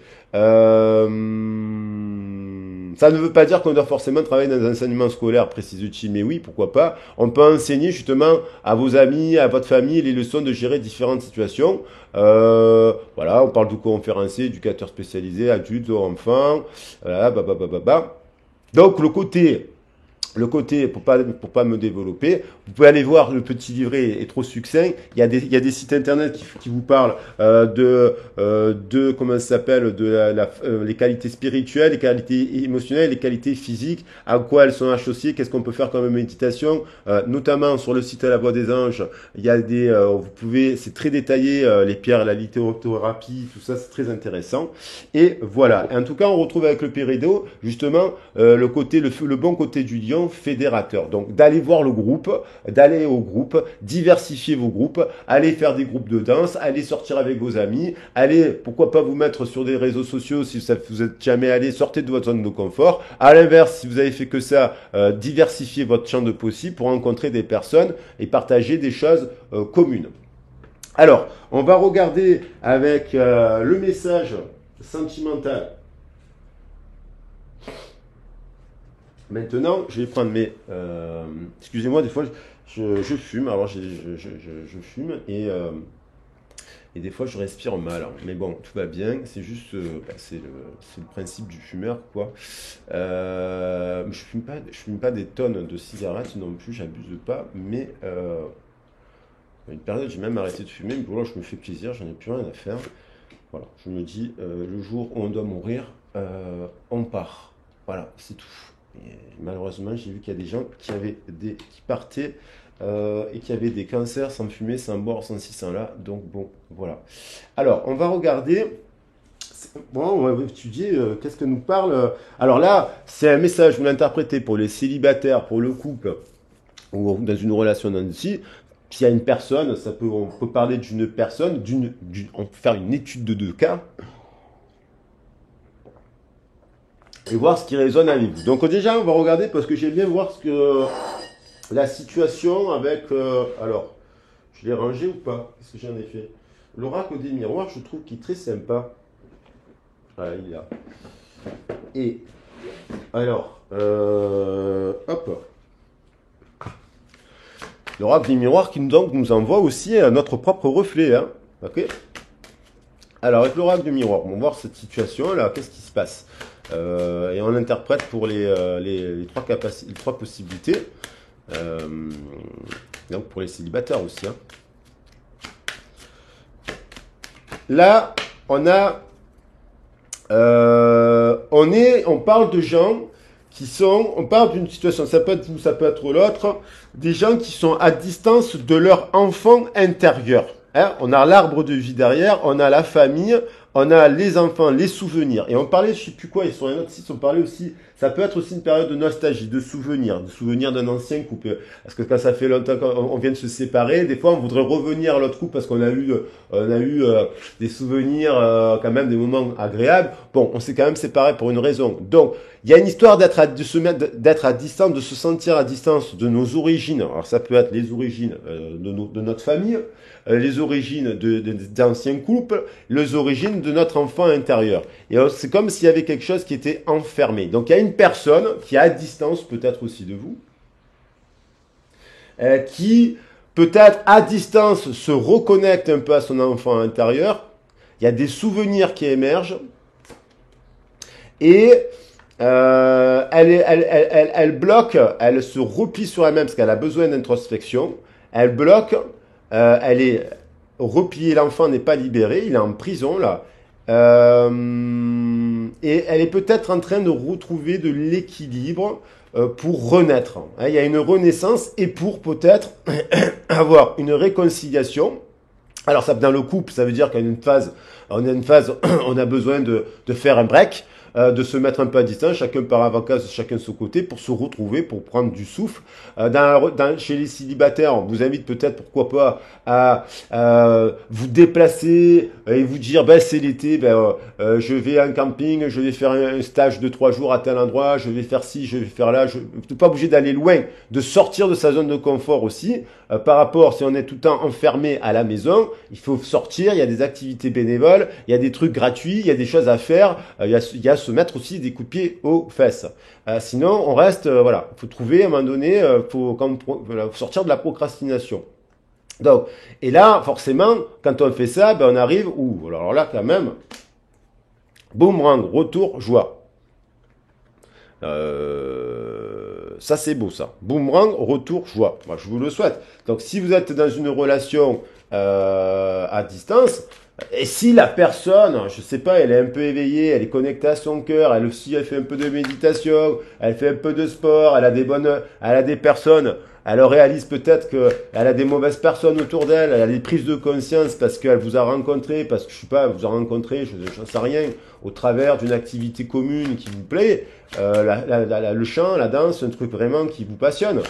Ça ne veut pas dire qu'on doit forcément travailler dans un enseignement scolaire, précise-t-il, mais oui, pourquoi pas. On peut enseigner justement à vos amis, à votre famille, les leçons de gérer différentes situations. Voilà, on parle de conférencier, éducateur spécialisé, adulte, enfant, voilà, Donc le côté pour pas me développer, vous pouvez aller voir, le petit livret est trop succinct. Il y a des sites internet qui vous parlent de comment ça s'appelle, les qualités spirituelles, les qualités émotionnelles, les qualités physiques, à quoi elles sont associées, qu'est-ce qu'on peut faire comme méditation, notamment sur le site à la Voix des Anges. Il y a c'est très détaillé, les pierres, la lithothérapie, tout ça, c'est très intéressant. Et voilà. En tout cas, on retrouve avec le Pérédo justement le bon côté du lion fédérateur. Donc d'aller voir le groupe, d'aller au groupe, diversifier vos groupes, aller faire des groupes de danse, aller sortir avec vos amis, aller, pourquoi pas vous mettre sur des réseaux sociaux si vous êtes jamais allé, sortez de votre zone de confort. À l'inverse, si vous avez fait que ça, diversifiez votre champ de possible pour rencontrer des personnes et partager des choses communes. Alors, on va regarder avec le message sentimental. Maintenant, je vais prendre mes... excusez-moi, des fois, je fume. Alors, je fume et des fois, je respire mal. Mais bon, tout va bien. C'est juste... c'est le principe du fumeur, quoi. Je fume pas des tonnes de cigarettes non plus. J'abuse pas. Mais à une période, j'ai même arrêté de fumer. Mais voilà, je me fais plaisir. J'en ai plus rien à faire. Voilà, je me dis, le jour où on doit mourir, on part. Voilà, c'est tout. Et malheureusement, j'ai vu qu'il y a des gens qui partaient et qui avaient des cancers sans fumer, sans boire, sans ci, sans là. Donc bon, voilà. Alors, on va regarder. Bon, on va étudier qu'est-ce que nous parle. Alors là, c'est un message, vous l'interprétez pour les célibataires, pour le couple, ou dans une relation d'amitié. S'il y a une personne, on peut parler d'une personne, on peut faire une étude de 2 cas. Et voir ce qui résonne avec vous. Donc déjà, on va regarder parce que j'aime bien voir la situation avec... alors, je l'ai rangé ou pas? Qu'est-ce que j'en ai fait? L'oracle des miroirs, je trouve qu'il est très sympa. Voilà, il est là. Et, alors, hop. L'oracle des miroirs qui nous envoie aussi notre propre reflet. Hein. Ok. Alors, avec l'oracle du miroir, on va voir cette situation-là. Qu'est-ce qui se passe? Et on interprète pour les trois possibilités. Donc pour les célibataires aussi. Hein. Là, on parle de gens on parle d'une situation, ça peut être vous, ça peut être l'autre, des gens qui sont à distance de leur enfant intérieur. Hein, on a l'arbre de vie derrière, on a la famille, on a les enfants, les souvenirs. Et on parlait, je sais plus quoi, ils sont un autre site, on parlait aussi, ça peut être aussi une période de nostalgie, de souvenirs d'un ancien couple. Parce que quand ça fait longtemps qu'on vient de se séparer, des fois on voudrait revenir à l'autre couple parce qu'on a eu des souvenirs, quand même des moments agréables. Bon, on s'est quand même séparés pour une raison. Donc, il y a une histoire d'être à distance, de se sentir à distance de nos origines. Alors ça peut être les origines de notre famille, les origines d'anciens couples, les origines de notre enfant intérieur. Et c'est comme s'il y avait quelque chose qui était enfermé. Donc il y a une personne qui est à distance, peut-être aussi de vous, qui peut-être à distance se reconnecte un peu à son enfant intérieur. Il y a des souvenirs qui émergent et elle bloque, elle se replie sur elle-même parce qu'elle a besoin d'introspection. Elle bloque, elle est repliée, l'enfant n'est pas libéré, il est en prison là. Et elle est peut-être en train de retrouver de l'équilibre pour renaître. Hein, il y a une renaissance et pour peut-être avoir une réconciliation. Alors ça, dans le couple, ça veut dire qu'il y a une phase, on a besoin de faire un break. De se mettre un peu à distance, chacun part en vacances, chacun de son côté, pour se retrouver, pour prendre du souffle. Chez les célibataires, on vous invite peut-être, pourquoi pas, à vous déplacer et vous dire, c'est l'été, je vais en camping, je vais faire un stage de 3 jours à tel endroit, je vais faire ci, je vais faire là. Vous n'êtes pas obligé d'aller loin, de sortir de sa zone de confort aussi. Par rapport, si on est tout le temps enfermé à la maison, il faut sortir, il y a des activités bénévoles, il y a des trucs gratuits, il y a des choses à faire, il y a se mettre aussi des coups de pied aux fesses. Sinon, on reste, voilà, il faut trouver à un moment donné, voilà, faut sortir de la procrastination. Donc, et là, forcément, quand on fait ça, ben on arrive où? Alors là, quand même, boomerang, retour, joie. Ça c'est beau ça. Boomerang, retour, joie. Moi je vous le souhaite. Donc si vous êtes dans une relation à distance, et si la personne, je sais pas, elle est un peu éveillée, elle est connectée à son cœur, elle aussi elle fait un peu de méditation, elle fait un peu de sport, elle a des personnes, elle réalise peut-être qu'elle a des mauvaises personnes autour d'elle, elle a des prises de conscience parce qu'elle vous a rencontré, parce que je sais pas, elle vous a rencontré, je n'en sais rien, au travers d'une activité commune qui vous plaît, le chant, la danse, un truc vraiment qui vous passionne.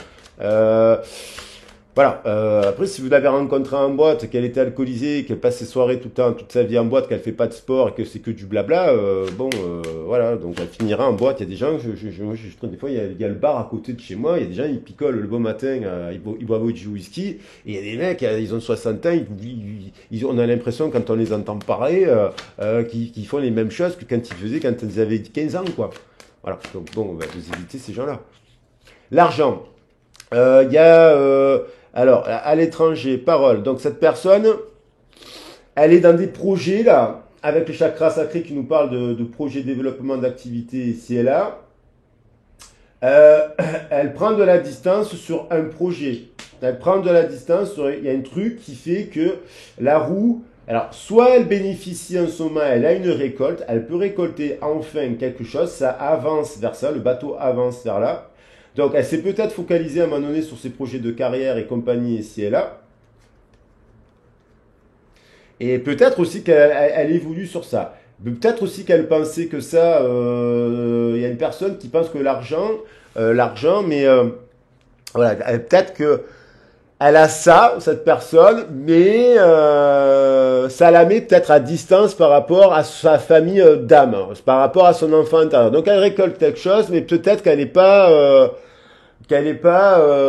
Voilà. Après, si vous l'avez rencontrée en boîte, qu'elle était alcoolisée, qu'elle passe ses soirées tout le temps, toute sa vie en boîte, qu'elle fait pas de sport et que c'est que du blabla, voilà. Donc, elle finira en boîte. Il y a des gens, des fois, il y a le bar à côté de chez moi. Il y a des gens, ils picolent le bon matin, ils boivent du whisky. Et il y a des mecs, ils ont 60 ans, on a l'impression, quand on les entend parler, qu'ils font les mêmes choses que quand ils faisaient quand ils avaient 15 ans, quoi. Voilà. Donc, bon, vous éviter ces gens-là. L'argent. Il y a alors à l'étranger, parole. Donc cette personne, elle est dans des projets là, avec le chakra sacré qui nous parle de projets de développement d'activité ici et là. Euh, Elle prend de la distance sur un projet. Elle prend de la distance sur, il y a un truc qui fait que la roue, alors soit elle bénéficie en ce moment, elle a une récolte, elle peut récolter enfin quelque chose, ça avance vers ça, le bateau avance vers là. Donc, elle s'est peut-être focalisée à un moment donné sur ses projets de carrière et compagnie ici et là. Et peut-être aussi qu'elle évolue sur ça. Peut-être aussi qu'elle pensait que ça, il y a une personne qui pense que l'argent, mais voilà, peut-être que elle a ça, cette personne, mais ça la met peut-être à distance par rapport à sa famille d'âme, par rapport à son enfant intérieur. Donc elle récolte quelque chose, mais peut-être qu'elle n'est pas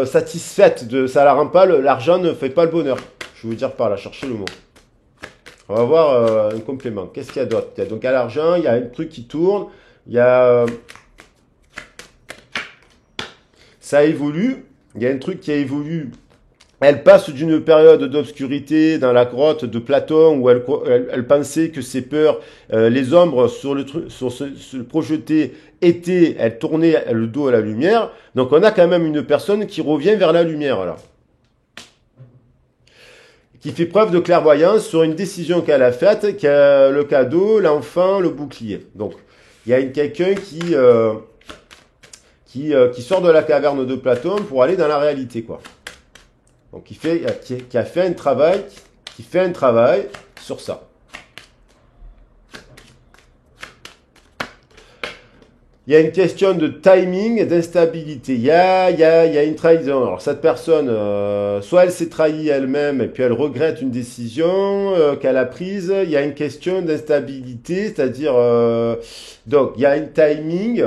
satisfaite de ça, la rend pas l'argent ne fait pas le bonheur. Je vais vous dire par là, chercher le mot. On va voir un complément. Qu'est-ce qu'il y a d'autre? Donc à l'argent, il y a un truc qui tourne, il y a ça évolue, il y a un truc qui évolue. Elle passe d'une période d'obscurité dans la grotte de Platon où elle pensait que ses peurs, les ombres sur le projeté étaient, elle tournait le dos à la lumière. Donc on a quand même une personne qui revient vers la lumière là, qui fait preuve de clairvoyance sur une décision qu'elle a faite, qui a le cadeau, l'enfant, le bouclier. Donc il y a quelqu'un qui sort de la caverne de Platon pour aller dans la réalité quoi. Donc qui a fait un travail, qui fait un travail sur ça. Il y a une question de timing et d'instabilité. Il y a une trahison. Alors cette personne, soit elle s'est trahie elle-même et puis elle regrette une décision qu'elle a prise. Il y a une question d'instabilité, c'est-à-dire donc il y a un timing.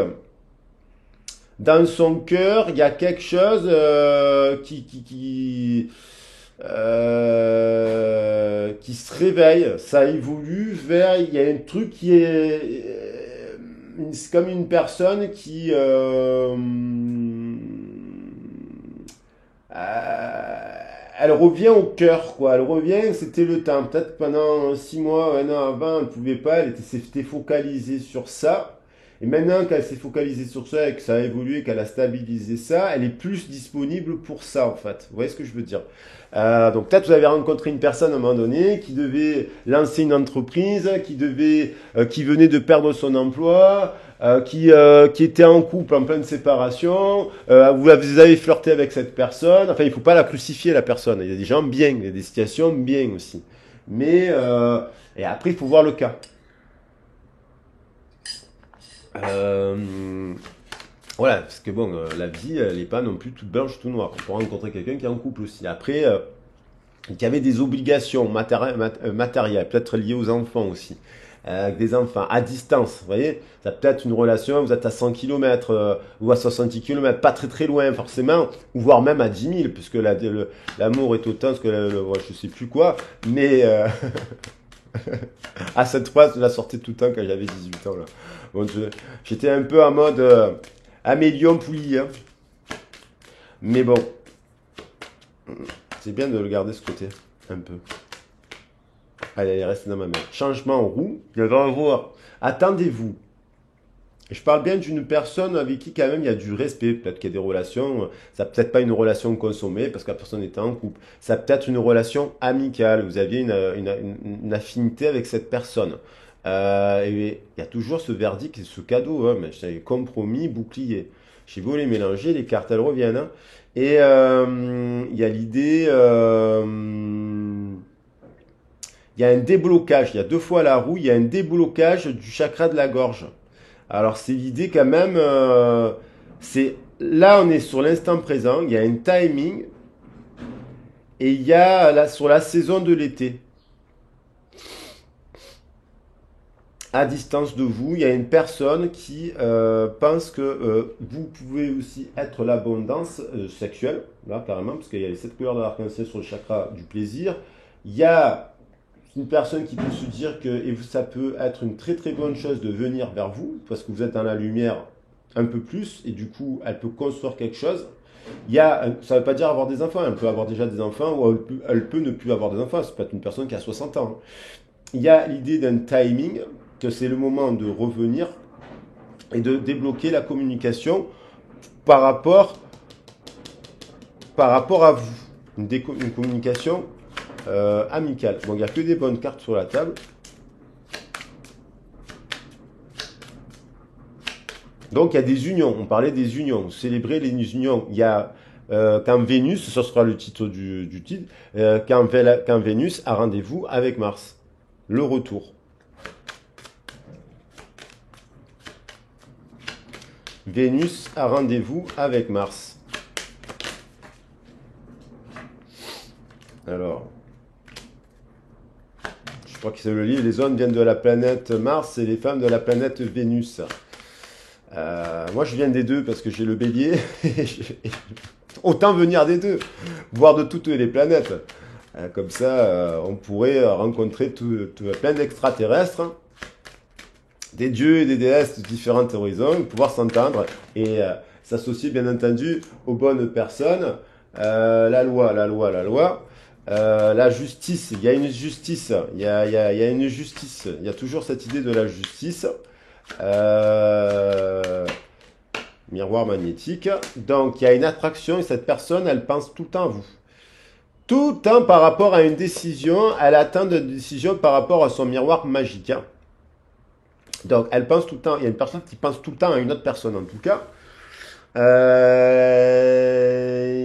Dans son cœur, il y a quelque chose qui se réveille. Ça évolue vers. Il y a un truc qui est. C'est comme une personne qui. Elle revient au cœur, quoi. Elle revient, c'était le temps. Peut-être que pendant 6 mois, un an avant, elle ne pouvait pas. S'était focalisée sur ça. Et maintenant qu'elle s'est focalisée sur ça et que ça a évolué, qu'elle a stabilisé ça, elle est plus disponible pour ça en fait. Vous voyez ce que je veux dire? Donc peut-être vous avez rencontré une personne à un moment donné qui devait lancer une entreprise, qui venait de perdre son emploi, qui était en couple en pleine séparation. Vous avez flirté avec cette personne. Enfin, il faut pas la crucifier la personne. Il y a des gens bien, il y a des situations bien aussi. Mais et après il faut voir le cas. Voilà, parce que bon, la vie, elle n'est pas non plus toute blanche, tout noir. On peut rencontrer quelqu'un qui est en couple aussi. Après, qui avait des obligations matérielles, peut-être liées aux enfants aussi. Avec des enfants à distance, vous voyez, ça peut être une relation, vous êtes à 100 km ou à 70 km, pas très très loin forcément, ou voire même à 10 000, puisque l'amour est autant, parce que je sais plus quoi, mais Ah, cette phrase, je la sortais tout le temps quand j'avais 18 ans, là. Bon, j'étais un peu en mode Amélion Pouilly, hein. Mais bon, c'est bien de le garder ce côté, un peu. Allez, elle est restée dans ma main. Changement en roue, il va y avoir. Attendez-vous. Je parle bien d'une personne avec qui quand même il y a du respect. Peut-être qu'il y a des relations, ça peut-être pas une relation consommée parce que la personne était en couple. Ça peut être une relation amicale. Vous aviez une affinité avec cette personne. Et il y a toujours ce verdict et ce cadeau. Hein, mais c'est compromis, bouclier. J'ai beau les mélanger, les cartes elles reviennent. Hein. Et il y a l'idée, il y a un déblocage. Il y a deux fois la roue, il y a un déblocage du chakra de la gorge. Alors c'est l'idée quand même, c'est là on est sur l'instant présent, il y a un timing et il y a là sur la saison de l'été. À distance de vous, il y a une personne qui pense que vous pouvez aussi être l'abondance sexuelle, là carrément, parce qu'il y a les sept couleurs de l'arc-en-ciel sur le chakra du plaisir. Il y a une personne qui peut se dire que et ça peut être une très très bonne chose de venir vers vous, parce que vous êtes dans la lumière un peu plus, et du coup, elle peut construire quelque chose. Il y a, ça ne veut pas dire avoir des enfants, elle peut avoir déjà des enfants, ou elle peut ne plus avoir des enfants, c'est peut être une personne qui a 60 ans. Il y a l'idée d'un timing, que c'est le moment de revenir et de débloquer la communication par rapport, par rapport à vous. Une communication amicale. Bon, il n'y a que des bonnes cartes sur la table. Donc, il y a des unions. On parlait des unions. Célébrer les unions. Il y a quand Vénus, ce sera le titre du titre, quand Vénus a rendez-vous avec Mars. Le retour. Vénus a rendez-vous avec Mars. Alors, je crois que c'est le livre. Les hommes viennent de la planète Mars et les femmes de la planète Vénus. Moi, je viens des deux parce que j'ai le bélier. Autant venir des deux, voire de toutes les planètes. Comme ça, on pourrait rencontrer plein d'extraterrestres, hein, des dieux et des déesses de différents horizons, pouvoir s'entendre et s'associer bien entendu aux bonnes personnes. La loi, la loi, la loi. La justice, il y a une justice, il y a une justice, il y a toujours cette idée de la justice. Miroir magnétique. Donc il y a une attraction et cette personne, elle pense tout le temps à vous. Tout le temps par rapport à une décision, elle attend de décision par rapport à son miroir magique. Donc elle pense tout le temps, il y a une personne qui pense tout le temps à une autre personne en tout cas.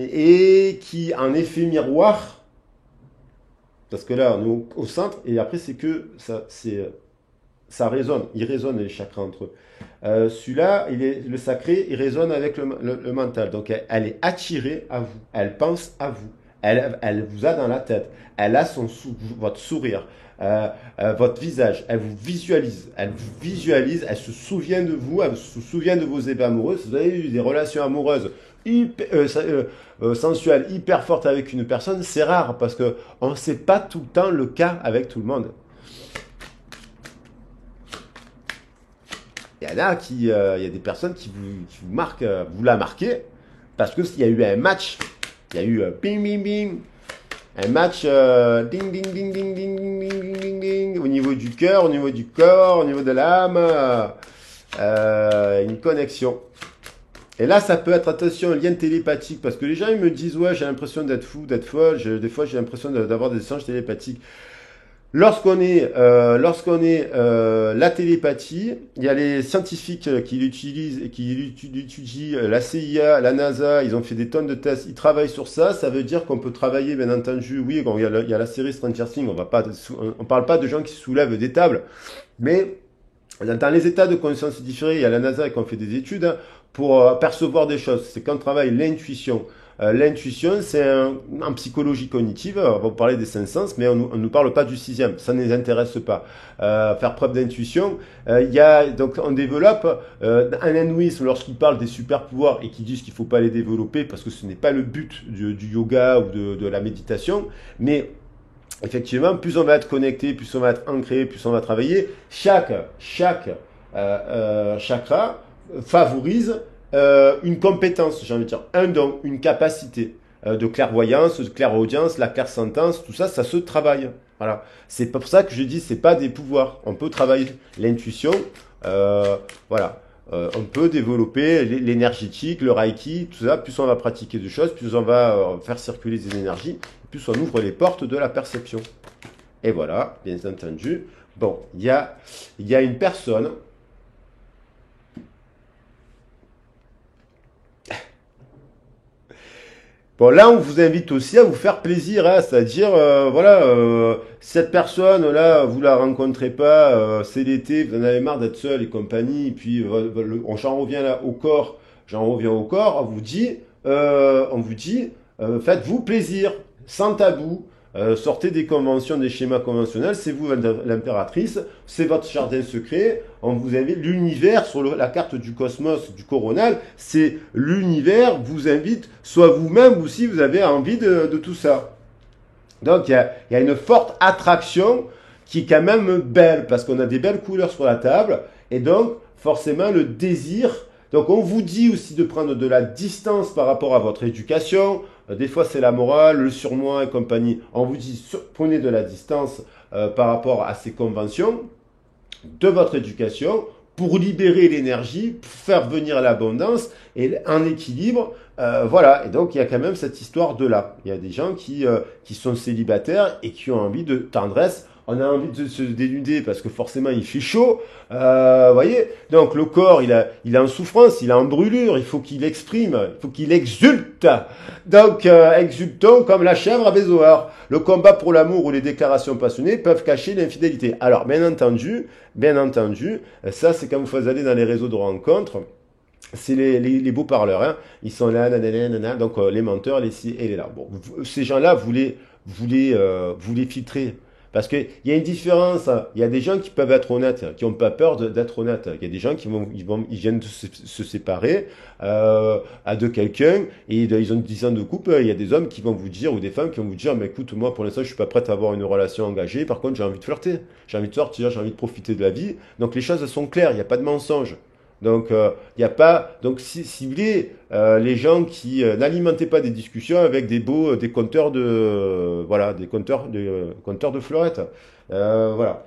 Et qui en effet miroir, parce que là on est au centre et après c'est que ça résonne, ils résonnent les chakras entre eux. Celui-là, le sacré, il résonne avec le mental. Donc elle est attirée à vous, elle pense à vous, elle vous a dans la tête, elle a votre sourire, votre visage, elle vous visualise, elle se souvient de vous, elle se souvient de vos épées amoureuses. Vous avez eu des relations amoureuses sensuelles hyper fortes avec une personne, c'est rare parce que on sait pas tout le temps le cas avec tout le monde. Il y en a il y a des personnes qui vous marquent, vous la marquez, parce qu'il y a eu un match, il y a eu bing bing bing, un match ding ding ding ding ding ding ding ding ding, au niveau du cœur, au niveau du corps, au niveau de l'âme, une connexion. Et là, ça peut être, attention, un lien télépathique, parce que les gens ils me disent, ouais, j'ai l'impression d'être fou, d'être folle, des fois j'ai l'impression d'avoir des échanges télépathiques. Lorsqu'on est la télépathie, il y a les scientifiques qui l'utilisent et qui l'étudient, la CIA, la NASA, ils ont fait des tonnes de tests, ils travaillent sur ça. Ça veut dire qu'on peut travailler, bien entendu. Oui, bon, il y a la série Stranger Things, on parle pas de gens qui soulèvent des tables, mais dans les états de conscience différés, il y a la NASA qui ont fait des études hein, pour percevoir des choses. C'est quand on travaille l'intuition. L'intuition, c'est en psychologie cognitive, on va vous parler des cinq sens, mais on ne nous parle pas du sixième, ça ne les intéresse pas. Faire preuve d'intuition, donc on développe un hindouisme lorsqu'il parle des super pouvoirs et qui disent qu'il ne faut pas les développer parce que ce n'est pas le but du yoga ou de la méditation, mais effectivement, plus on va être connecté, plus on va être ancré, plus on va travailler. Chaque chakra favorise une compétence, j'ai envie de dire, un don, une capacité de clairvoyance, de clairaudience, la clairsentence, tout ça, ça se travaille. Voilà. C'est pour ça que je dis, c'est pas des pouvoirs. On peut travailler l'intuition, voilà. On peut développer l'énergétique, le reiki, tout ça. Plus on va pratiquer de choses, plus on va faire circuler des énergies, plus on ouvre les portes de la perception. Et voilà, bien entendu. Bon, il y a une personne. Bon, là, on vous invite aussi à vous faire plaisir, hein, c'est-à-dire, voilà, cette personne-là, vous la rencontrez pas, c'est l'été, vous en avez marre d'être seul et compagnie, et puis j'en reviens là au corps, j'en reviens au corps, on vous dit, faites-vous plaisir, sans tabou, sortez des conventions, des schémas conventionnels, c'est vous l'impératrice, c'est votre jardin secret, on vous invite, l'univers sur la carte du cosmos, du coronal, c'est l'univers vous invite, soit vous-même ou si vous avez envie de tout ça. Donc il y a une forte attraction qui est quand même belle, parce qu'on a des belles couleurs sur la table, et donc forcément le désir. Donc on vous dit aussi de prendre de la distance par rapport à votre éducation. Des fois c'est la morale, le surmoi et compagnie. On vous dit prenez de la distance par rapport à ces conventions de votre éducation pour libérer l'énergie, pour faire venir l'abondance et un équilibre. Voilà, et donc il y a quand même cette histoire de là. Il y a des gens qui sont célibataires et qui ont envie de tendresse. On a envie de se dénuder parce que forcément il fait chaud. Voyez, donc le corps il est en souffrance, il est en brûlure, il faut qu'il exprime, il faut qu'il exulte. Donc exultons comme la chèvre à Bézoard. Le combat pour l'amour ou les déclarations passionnées peuvent cacher l'infidélité. Alors bien entendu, ça c'est quand vous allez dans les réseaux de rencontres. C'est les beaux parleurs, hein. Ils sont là, nanana, donc les menteurs, les ci et les là. Bon, ces gens-là, vous les filtrez. Parce qu'il y a une différence, hein. Il y a des gens qui peuvent être honnêtes, qui n'ont pas peur d'être honnêtes. Il y a des gens ils viennent de se séparer de quelqu'un et ils ont 10 ans de couple. Il y a des hommes qui vont vous dire, ou des femmes qui vont vous dire, mais écoute, moi pour l'instant je suis pas prête à avoir une relation engagée. Par contre, j'ai envie de flirter, j'ai envie de sortir, j'ai envie de profiter de la vie. Donc les choses sont claires, il n'y a pas de mensonge. Donc, il n'y a pas. Donc, ciblez les gens qui n'alimentaient pas des discussions avec des compteurs voilà, compteurs de fleurettes. Voilà.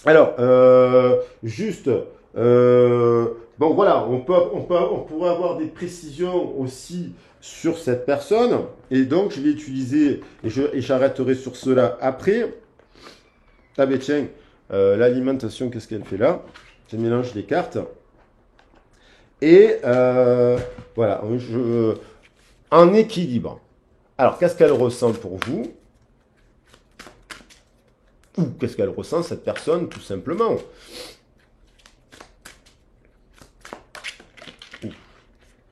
Alors, juste, bon, voilà, on pourrait avoir des précisions aussi sur cette personne. Et donc, je vais utiliser et j'arrêterai sur cela après. Ah ben tiens, l'alimentation, qu'est-ce qu'elle fait là? Je mélange les cartes. Et voilà, en équilibre. Alors, qu'est-ce qu'elle ressent pour vous? Ou qu'est-ce qu'elle ressent, cette personne, tout simplement?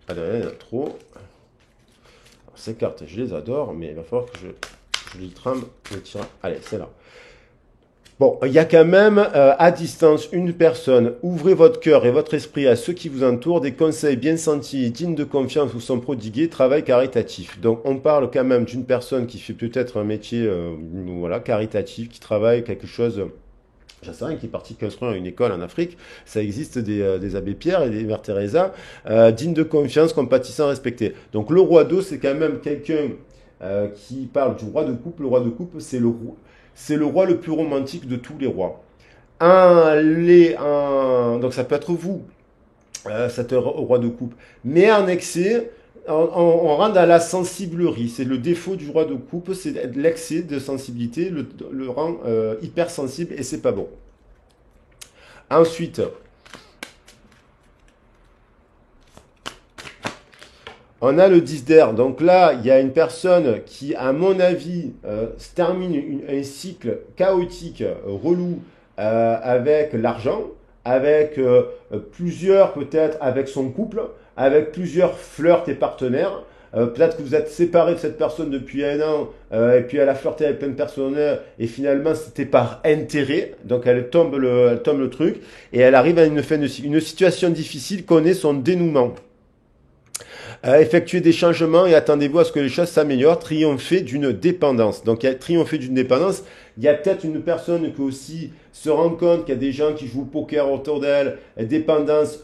Allez, il y en a trop. Alors, ces cartes, je les adore, mais il va falloir que je les trame. Allez, c'est là. Bon, il y a quand même à distance une personne. Ouvrez votre cœur et votre esprit à ceux qui vous entourent. Des conseils bien sentis, dignes de confiance vous sont prodigués. Travail caritatif. Donc, on parle quand même d'une personne qui fait peut-être un métier voilà, caritatif, qui travaille quelque chose. J'en sais rien, qui est parti construire une école en Afrique. Ça existe des abbés Pierre et des mères Teresa, dignes de confiance, compatissants, respectés. Donc, le roi d'eau, c'est quand même quelqu'un qui parle du roi de coupe. Le roi de coupe, c'est le roi. C'est le roi le plus romantique de tous les rois. Donc ça peut être vous, cet roi de coupe. Mais en excès, on rentre dans la sensiblerie. C'est le défaut du roi de coupe, c'est l'excès de sensibilité, le rend hypersensible et c'est pas bon. Ensuite, on a le 10 d'air. Donc là, il y a une personne qui, à mon avis, termine un cycle chaotique, relou, avec l'argent, avec plusieurs, peut-être, avec son couple, avec plusieurs flirts et partenaires. Peut-être que vous êtes séparé de cette personne depuis 1 an, et puis elle a flirté avec plein de personnes, et finalement c'était par intérêt. Donc elle tombe le truc, et elle arrive à une situation difficile, connaît son dénouement. Effectuez des changements et attendez-vous à ce que les choses s'améliorent. Triompher d'une dépendance. Donc, triompher d'une dépendance. Il y a peut-être une personne qui aussi se rend compte qu'il y a des gens qui jouent au poker autour d'elle, dépendance,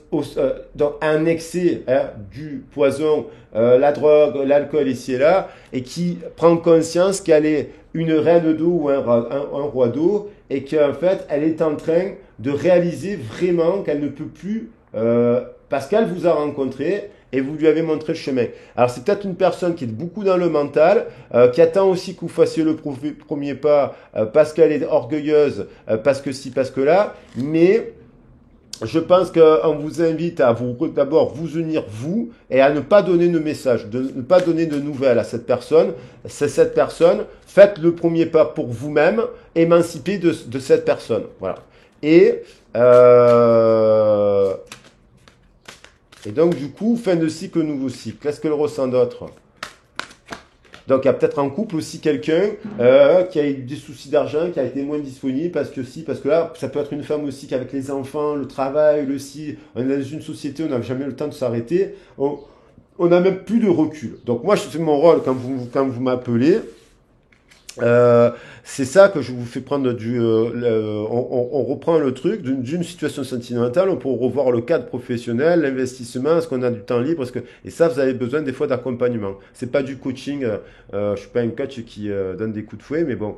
donc un excès du poison, la drogue, l'alcool ici et là, et qui prend conscience qu'elle est une reine d'eau ou un roi d'eau, et qu'en fait, elle est en train de réaliser vraiment qu'elle ne peut plus, parce qu'elle vous a rencontré, et vous lui avez montré le chemin. Alors c'est peut-être une personne qui est beaucoup dans le mental, qui attend aussi que vous fassiez le premier pas, parce qu'elle est orgueilleuse, parce que si, parce que là, mais je pense qu'on vous invite à vous d'abord vous unir vous et à ne pas donner de message, de ne pas donner de nouvelles à cette personne. C'est cette personne, faites le premier pas pour vous-même, émancipez de cette personne. Voilà. Et euh, et donc, du coup, fin de cycle, nouveau cycle. Qu'est-ce qu'elle ressent d'autre? Donc, il y a peut-être en couple aussi quelqu'un qui a eu des soucis d'argent, qui a été moins disponible parce que si, parce que là, ça peut être une femme aussi qui, avec les enfants, le travail, le si, on est dans une société, on n'a jamais le temps de s'arrêter, on n'a même plus de recul. Donc, moi, je fais mon rôle quand vous m'appelez. C'est ça que je vous fais prendre on reprend le truc d'une situation sentimentale, on peut revoir le cadre professionnel, l'investissement, est-ce qu'on a du temps libre, et ça, vous avez besoin des fois d'accompagnement. C'est pas du coaching, je suis pas un coach qui donne des coups de fouet, mais bon.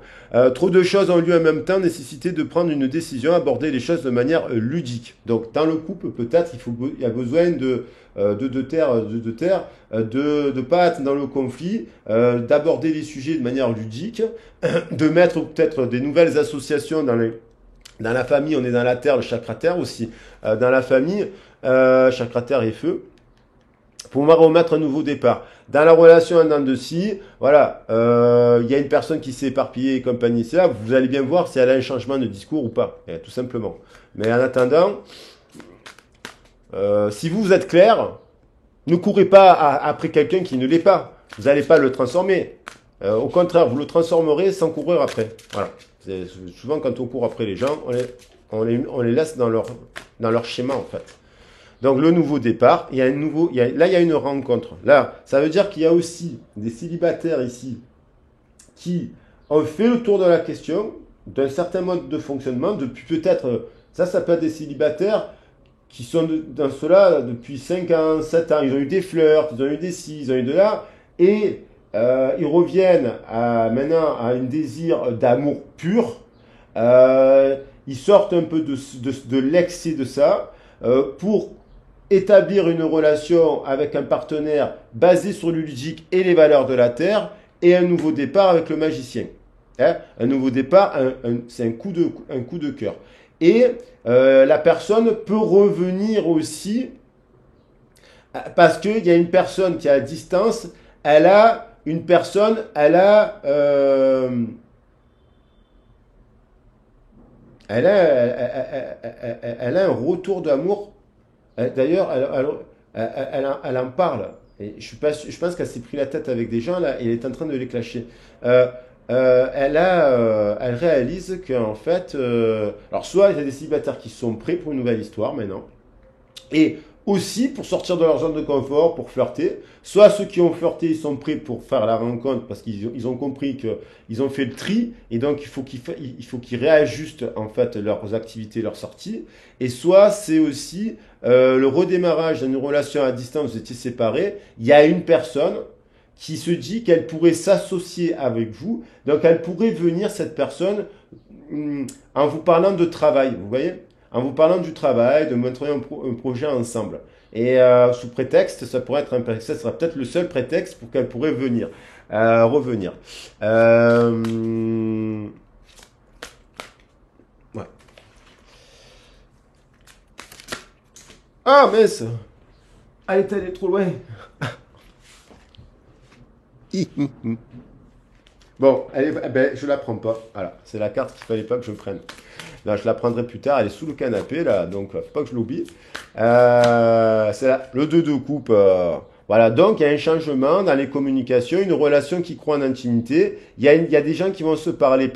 Trop de choses ont lieu en même temps, nécessité de prendre une décision, aborder les choses de manière ludique. Donc, dans le couple, peut-être, il y a besoin de pas être dans le conflit, d'aborder les sujets de manière ludique, de mettre peut-être des nouvelles associations dans la famille, on est dans la terre, le chakra terre aussi, dans la famille, chakra terre et feu, pour pouvoir remettre un nouveau départ. Dans la relation en dents de scie, voilà, il y a une personne qui s'est éparpillée et compagnie, c'est là, vous allez bien voir si elle a un changement de discours ou pas, tout simplement. Mais en attendant, si vous êtes clair, ne courez pas après quelqu'un qui ne l'est pas. Vous n'allez pas le transformer. Au contraire, vous le transformerez sans courir après. Voilà. Souvent, quand on court après les gens, on les laisse dans leur schéma, en fait. Donc, le nouveau départ, là, il y a une rencontre. Là, ça veut dire qu'il y a aussi des célibataires ici qui ont fait le tour de la question d'un certain mode de fonctionnement depuis peut-être, ça peut être des célibataires qui sont dans cela depuis 5 ans, 7 ans. Ils ont eu des flirts, ils ont eu des ci, ils ont eu de là. Et ils reviennent maintenant à un désir d'amour pur. Ils sortent un peu de l'excès de ça pour établir une relation avec un partenaire basé sur le ludique et les valeurs de la terre et un nouveau départ avec le magicien. Hein, un nouveau départ, c'est un coup de cœur. Et la personne peut revenir aussi parce qu'il y a une personne qui est à distance, elle a un retour d'amour. D'ailleurs, elle en parle. Et je pense qu'elle s'est pris la tête avec des gens là et elle est en train de les clasher. Elle réalise qu'en fait, alors soit il y a des célibataires qui sont prêts pour une nouvelle histoire maintenant, et aussi pour sortir de leur zone de confort, pour flirter. Soit ceux qui ont flirté, ils sont prêts pour faire la rencontre parce qu'ils ont compris qu'ils ont fait le tri et donc il faut qu'ils réajustent en fait leurs activités, leurs sorties. Et soit c'est aussi le redémarrage d'une relation à distance, vous étiez séparés, il y a une personne qui se dit qu'elle pourrait s'associer avec vous. Donc elle pourrait venir, cette personne, en vous parlant de travail, vous voyez, en vous parlant du travail, de montrer un projet ensemble. Et sous prétexte, ça sera peut-être le seul prétexte pour qu'elle pourrait revenir. Ouais. Ah, mince! Elle est allée trop loin. Bon, je la prends pas. Voilà, c'est la carte qu'il fallait pas que je prenne. Là, je la prendrai plus tard. Elle est sous le canapé là, donc faut pas que je l'oublie. C'est le 2 de coupe. Voilà, donc il y a un changement dans les communications, une relation qui croît en intimité. Il y a des gens qui vont se parler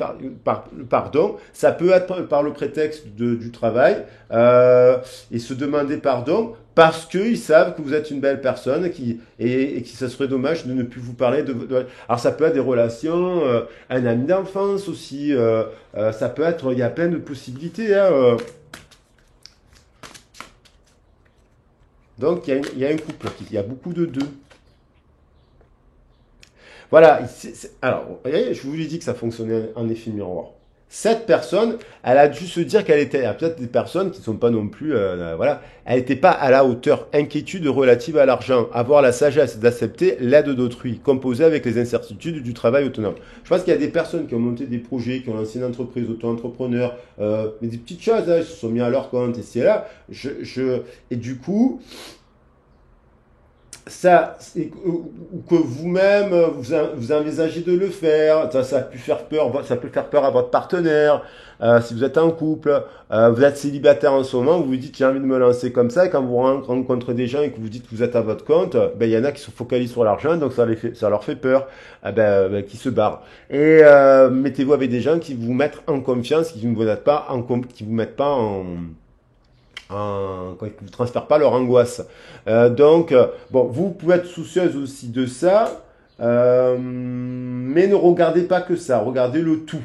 pardon. Ça peut être par le prétexte du travail et se demander pardon parce qu'ils savent que vous êtes une belle personne et que ça serait dommage de ne plus vous parler Alors ça peut être des relations, un ami d'enfance aussi. Ça peut être, il y a plein de possibilités. Hein, Donc il y a un couple, il y a beaucoup de deux. Voilà, alors, vous voyez, je vous ai dit que ça fonctionnait en effet miroir. Cette personne, elle a dû se dire qu'elle était, il y a peut-être des personnes qui ne sont pas non plus, voilà, elle n'était pas à la hauteur, inquiétude relative à l'argent, avoir la sagesse d'accepter l'aide d'autrui, composer avec les incertitudes du travail autonome. Je pense qu'il y a des personnes qui ont monté des projets, qui ont lancé une entreprise auto-entrepreneur, mais des petites choses, hein, ils se sont mis à leur compte, et c'est là, et du coup, ça, ou que vous-même vous envisagez de le faire, ça peut faire peur, ça peut faire peur à votre partenaire. Si vous êtes en couple, vous êtes célibataire en ce moment, vous vous dites j'ai envie de me lancer comme ça, et quand vous rencontrez des gens et que vous dites que vous êtes à votre compte, ben il y en a qui se focalisent sur l'argent, donc ça leur fait peur, qui se barrent. Et mettez-vous avec des gens qui vous mettent en confiance, qui ne vous mettent pas qui vous mettent pas quand ils ne transfèrent pas leur angoisse. Bon, vous pouvez être soucieuse aussi de ça, mais ne regardez pas que ça, regardez le tout.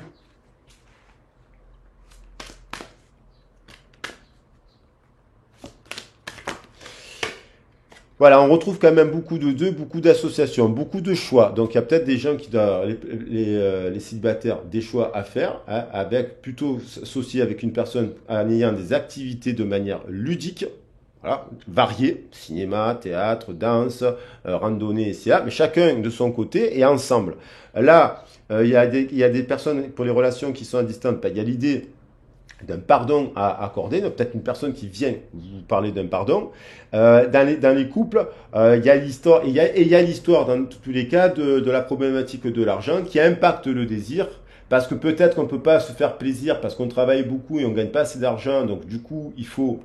Voilà, on retrouve quand même beaucoup de deux, beaucoup d'associations, beaucoup de choix. Donc il y a peut-être des gens qui doivent, les célibataires, des choix à faire, hein, avec plutôt s'associer avec une personne en ayant des activités de manière ludique, voilà, variées, cinéma, théâtre, danse, randonnée, etc. Mais chacun de son côté et ensemble. Là, il y a des personnes pour les relations qui sont à distance. Il y a l'idée d'un pardon à accorder, donc peut-être une personne qui vient vous parler d'un pardon. Dans les couples, il y a l'histoire, et il y a l'histoire dans tous les cas de la problématique de l'argent qui impacte le désir, parce que peut-être qu'on ne peut pas se faire plaisir parce qu'on travaille beaucoup et on ne gagne pas assez d'argent, donc du coup il faut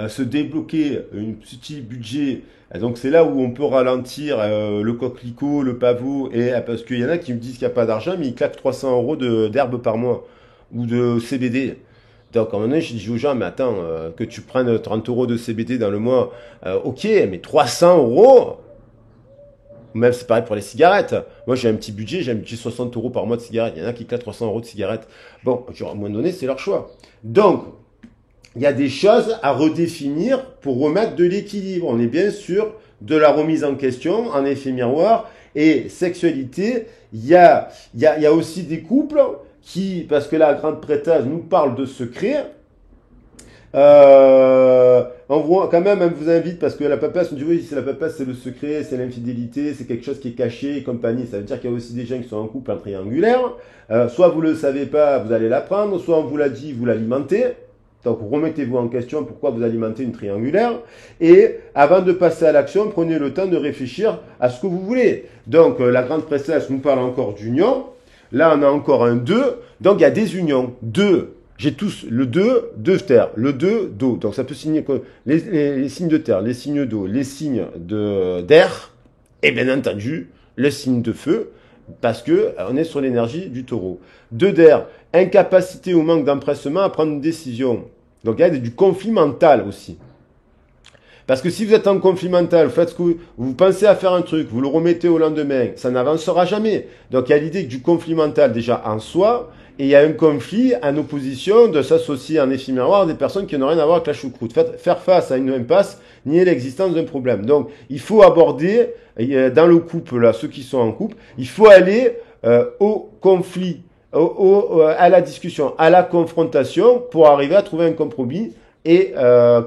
se débloquer un petit budget. Donc c'est là où on peut ralentir le coquelicot, le pavot, et parce qu'il y en a qui me disent qu'il n'y a pas d'argent, mais ils claquent 300 euros d'herbe par mois ou de CBD. Donc, à un moment donné, je dis aux gens, mais attends, que tu prennes 30 euros de CBD dans le mois, ok, mais 300 euros, même c'est pareil pour les cigarettes. Moi, j'ai un petit budget, j'ai un budget 60 euros par mois de cigarettes. Il y en a qui claquent 300 euros de cigarettes. Bon, à un moment donné, c'est leur choix. Donc, il y a des choses à redéfinir pour remettre de l'équilibre. On est bien sûr de la remise en question, en effet miroir, et sexualité. Il y a aussi des couples qui, parce que la grande prêtage nous parle de secret, on voit quand même, elle vous invite, parce que la papesse, on dit oui, c'est la papesse, c'est le secret, c'est l'infidélité, c'est quelque chose qui est caché et compagnie. Ça veut dire qu'il y a aussi des gens qui sont en couple en triangulaire. Soit vous ne le savez pas, vous allez l'apprendre, soit on vous l'a dit, vous l'alimentez. Donc remettez-vous en question pourquoi vous alimentez une triangulaire. Et avant de passer à l'action, prenez le temps de réfléchir à ce que vous voulez. Donc la grande prêtresse nous parle encore d'union. Là, on a encore un 2. Donc il y a des unions. 2. J'ai tous le 2, 2 terre. Le 2, d'eau. Donc ça peut signer les signes de terre, les signes d'eau, les signes d'air. Et bien entendu, le signe de feu. Parce que on est sur l'énergie du taureau. 2 d'air, incapacité ou manque d'empressement à prendre une décision. Donc il y a du conflit mental aussi. Parce que si vous êtes en conflit mental, vous faites ce que vous pensez à faire un truc, vous le remettez au lendemain, ça n'avancera jamais. Donc il y a l'idée du conflit mental déjà en soi, et il y a un conflit en opposition de s'associer en effet miroir à des personnes qui n'ont rien à voir avec la choucroute. Faire face à une impasse, nier l'existence d'un problème. Donc il faut aborder, dans le couple, là, ceux qui sont en couple, il faut aller au conflit, à la discussion, à la confrontation pour arriver à trouver un compromis et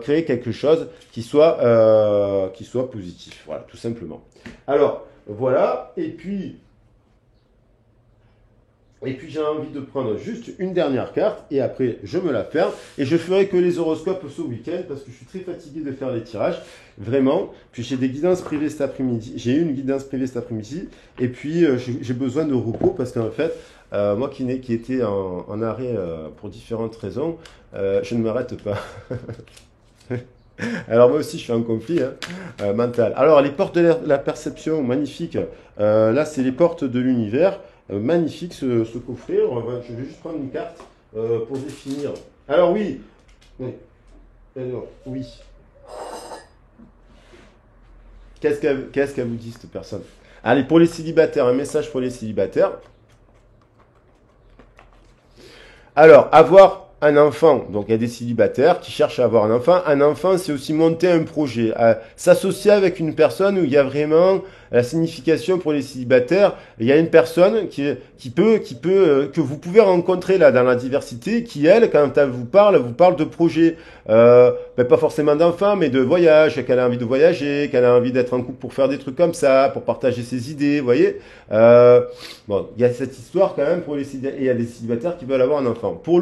créer quelque chose qui soit positif. Voilà, tout simplement. Alors, voilà. Et puis j'ai envie de prendre juste une dernière carte et après je me la ferme et je ferai que les horoscopes ce week-end parce que je suis très fatigué de faire les tirages, vraiment. Puis j'ai des guidances privées cet après-midi. J'ai eu une guidance privée cet après-midi et puis j'ai besoin de repos parce qu'en fait, moi qui étais en arrêt pour différentes raisons, je ne m'arrête pas. Alors moi aussi, je suis en conflit hein, mental. Alors les portes de la perception, magnifique. Là, c'est les portes de l'univers. Magnifique ce coffret. Je vais juste prendre une carte pour définir. Alors oui. Oui. Alors, oui. Qu'est-ce qu'elle vous dit, cette personne? Allez, pour les célibataires, un message pour les célibataires. Alors, avoir un enfant, donc il y a des célibataires qui cherchent à avoir un enfant. Un enfant, c'est aussi monter un projet, s'associer avec une personne où il y a vraiment la signification pour les célibataires. Il y a une personne que vous pouvez rencontrer là dans la diversité, qui elle, quand elle vous parle de projet, pas forcément d'enfant, mais de voyage, qu'elle a envie de voyager, qu'elle a envie d'être en couple pour faire des trucs comme ça, pour partager ses idées, vous voyez. Bon, il y a cette histoire quand même pour les célibataires, et il y a des célibataires qui veulent avoir un enfant. Pour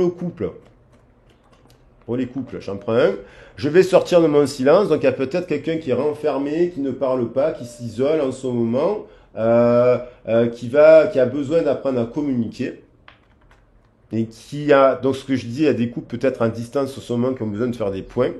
les couples, j'en prends un. Je vais sortir de mon silence. Donc il y a peut-être quelqu'un qui est renfermé, qui ne parle pas, qui s'isole en ce moment, qui a besoin d'apprendre à communiquer. Et qui a, donc ce que je dis, il y a des couples peut-être en distance en ce moment qui ont besoin de faire des points.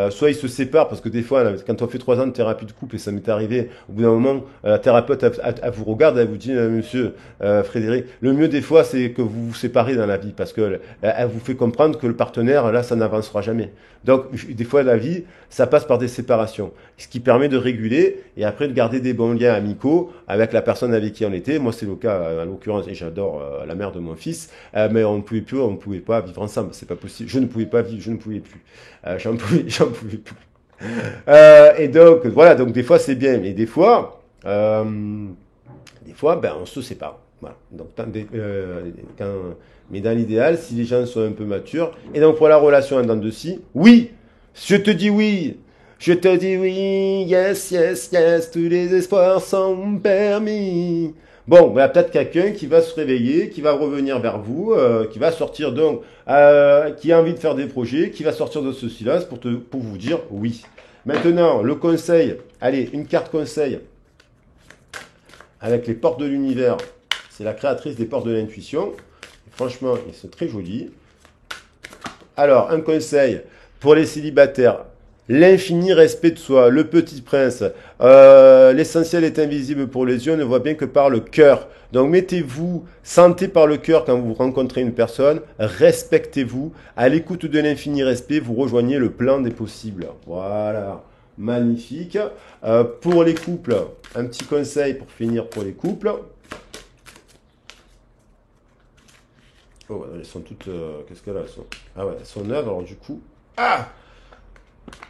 Soit ils se séparent parce que des fois, quand on fait 3 ans de thérapie de couple, et ça m'est arrivé, au bout d'un moment, la thérapeute elle vous regarde, elle vous dit, monsieur Frédéric, le mieux des fois, c'est que vous vous séparez dans la vie parce que elle vous fait comprendre que le partenaire, là, ça n'avancera jamais. Donc, des fois, la vie, ça passe par des séparations, ce qui permet de réguler et après de garder des bons liens amicaux avec la personne avec qui on était. Moi, c'est le cas, en l'occurrence, et j'adore la mère de mon fils, mais on ne pouvait pas vivre ensemble, c'est pas possible. Je ne pouvais pas vivre, je ne pouvais plus. J'en pouvais plus. Et donc, voilà, donc des fois c'est bien, mais des fois, ben, on se sépare. Voilà. Donc, mais dans l'idéal, si les gens sont un peu matures, et donc pour la relation en dents de scie, oui, je te dis oui, je te dis oui, yes, yes, yes, tous les espoirs sont permis. Bon, il y a peut-être quelqu'un qui va se réveiller, qui va revenir vers vous, qui va sortir donc, qui a envie de faire des projets, qui va sortir de ce silence pour vous dire oui. Maintenant, le conseil, allez, une carte conseil avec les portes de l'univers. C'est la créatrice des portes de l'intuition. Franchement, c'est très joli. Alors, un conseil pour les célibataires. L'infini respect de soi, le petit prince. L'essentiel est invisible pour les yeux, on ne voit bien que par le cœur. Donc mettez-vous, sentez par le cœur quand vous rencontrez une personne, respectez-vous. À l'écoute de l'infini respect, vous rejoignez le plan des possibles. Voilà, magnifique. Pour les couples, un petit conseil pour finir pour les couples. Oh, elles sont toutes... qu'est-ce qu'elles sont? Ah ouais, elles sont neuves, alors du coup... Ah!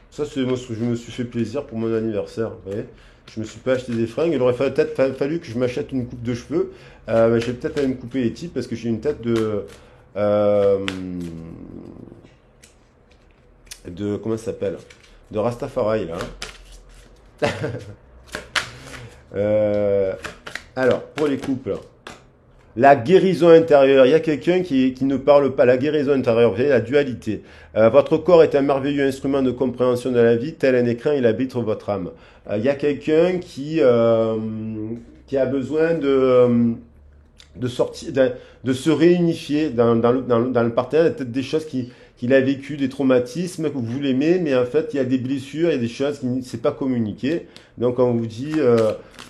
Ça, c'est moi, je me suis fait plaisir pour mon anniversaire. Vous voyez, je me suis pas acheté des fringues. Il aurait peut-être fallu que je m'achète une coupe de cheveux. Je vais peut-être aller me couper les types parce que j'ai une tête de comment ça s'appelle? De Rastafari là. Euh, alors, pour les couples. La guérison intérieure, il y a quelqu'un qui ne parle pas. La guérison intérieure, vous voyez, la dualité. Votre corps est un merveilleux instrument de compréhension de la vie, tel un écran, il habite votre âme. Il y a quelqu'un qui a besoin de sortir, de se réunifier dans le partenaire. Il y a peut-être des choses qu'il a vécues, des traumatismes, que vous l'aimez, mais en fait, il y a des blessures, il y a des choses qui ne s'est pas communiqué. Donc, on vous dit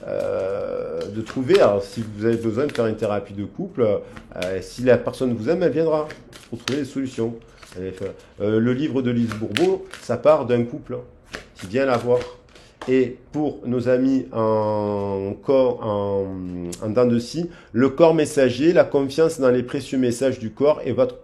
de trouver, alors si vous avez besoin de faire une thérapie de couple, si la personne vous aime, elle viendra pour trouver des solutions. Le livre de Lise Bourbeau, ça part d'un couple qui vient la voir. Et pour nos amis en dents de scie, le corps messager, la confiance dans les précieux messages du corps est votre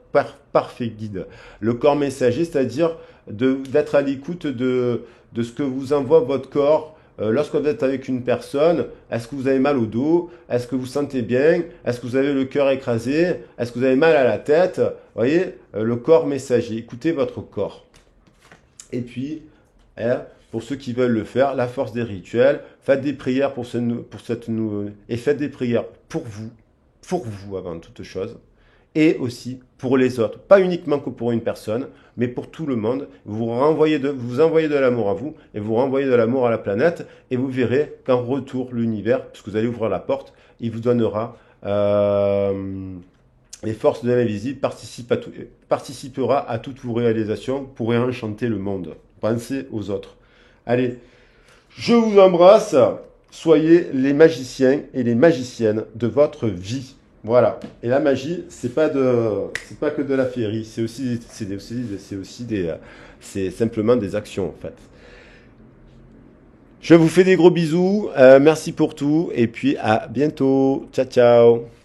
parfait guide. Le corps messager, c'est-à-dire d'être à l'écoute de ce que vous envoie votre corps. Lorsque vous êtes avec une personne, est-ce que vous avez mal au dos? Est-ce que vous sentez bien? Est-ce que vous avez le cœur écrasé? Est-ce que vous avez mal à la tête? Vous voyez, le corps messager. Écoutez votre corps. Et puis, pour ceux qui veulent le faire, la force des rituels, faites des prières et faites des prières pour vous avant toute chose, et aussi pour les autres, pas uniquement que pour une personne, mais pour tout le monde. Vous envoyez de l'amour à vous, et vous renvoyez de l'amour à la planète, et vous verrez qu'en retour, l'univers, puisque vous allez ouvrir la porte, il vous donnera les forces de l'invisible, participera à toutes vos réalisations pour réenchanter le monde. Pensez aux autres. Allez, je vous embrasse. Soyez les magiciens et les magiciennes de votre vie. Voilà. Et la magie, c'est pas que de la féerie. C'est simplement des actions en fait. Je vous fais des gros bisous. Merci pour tout. Et puis à bientôt. Ciao, ciao.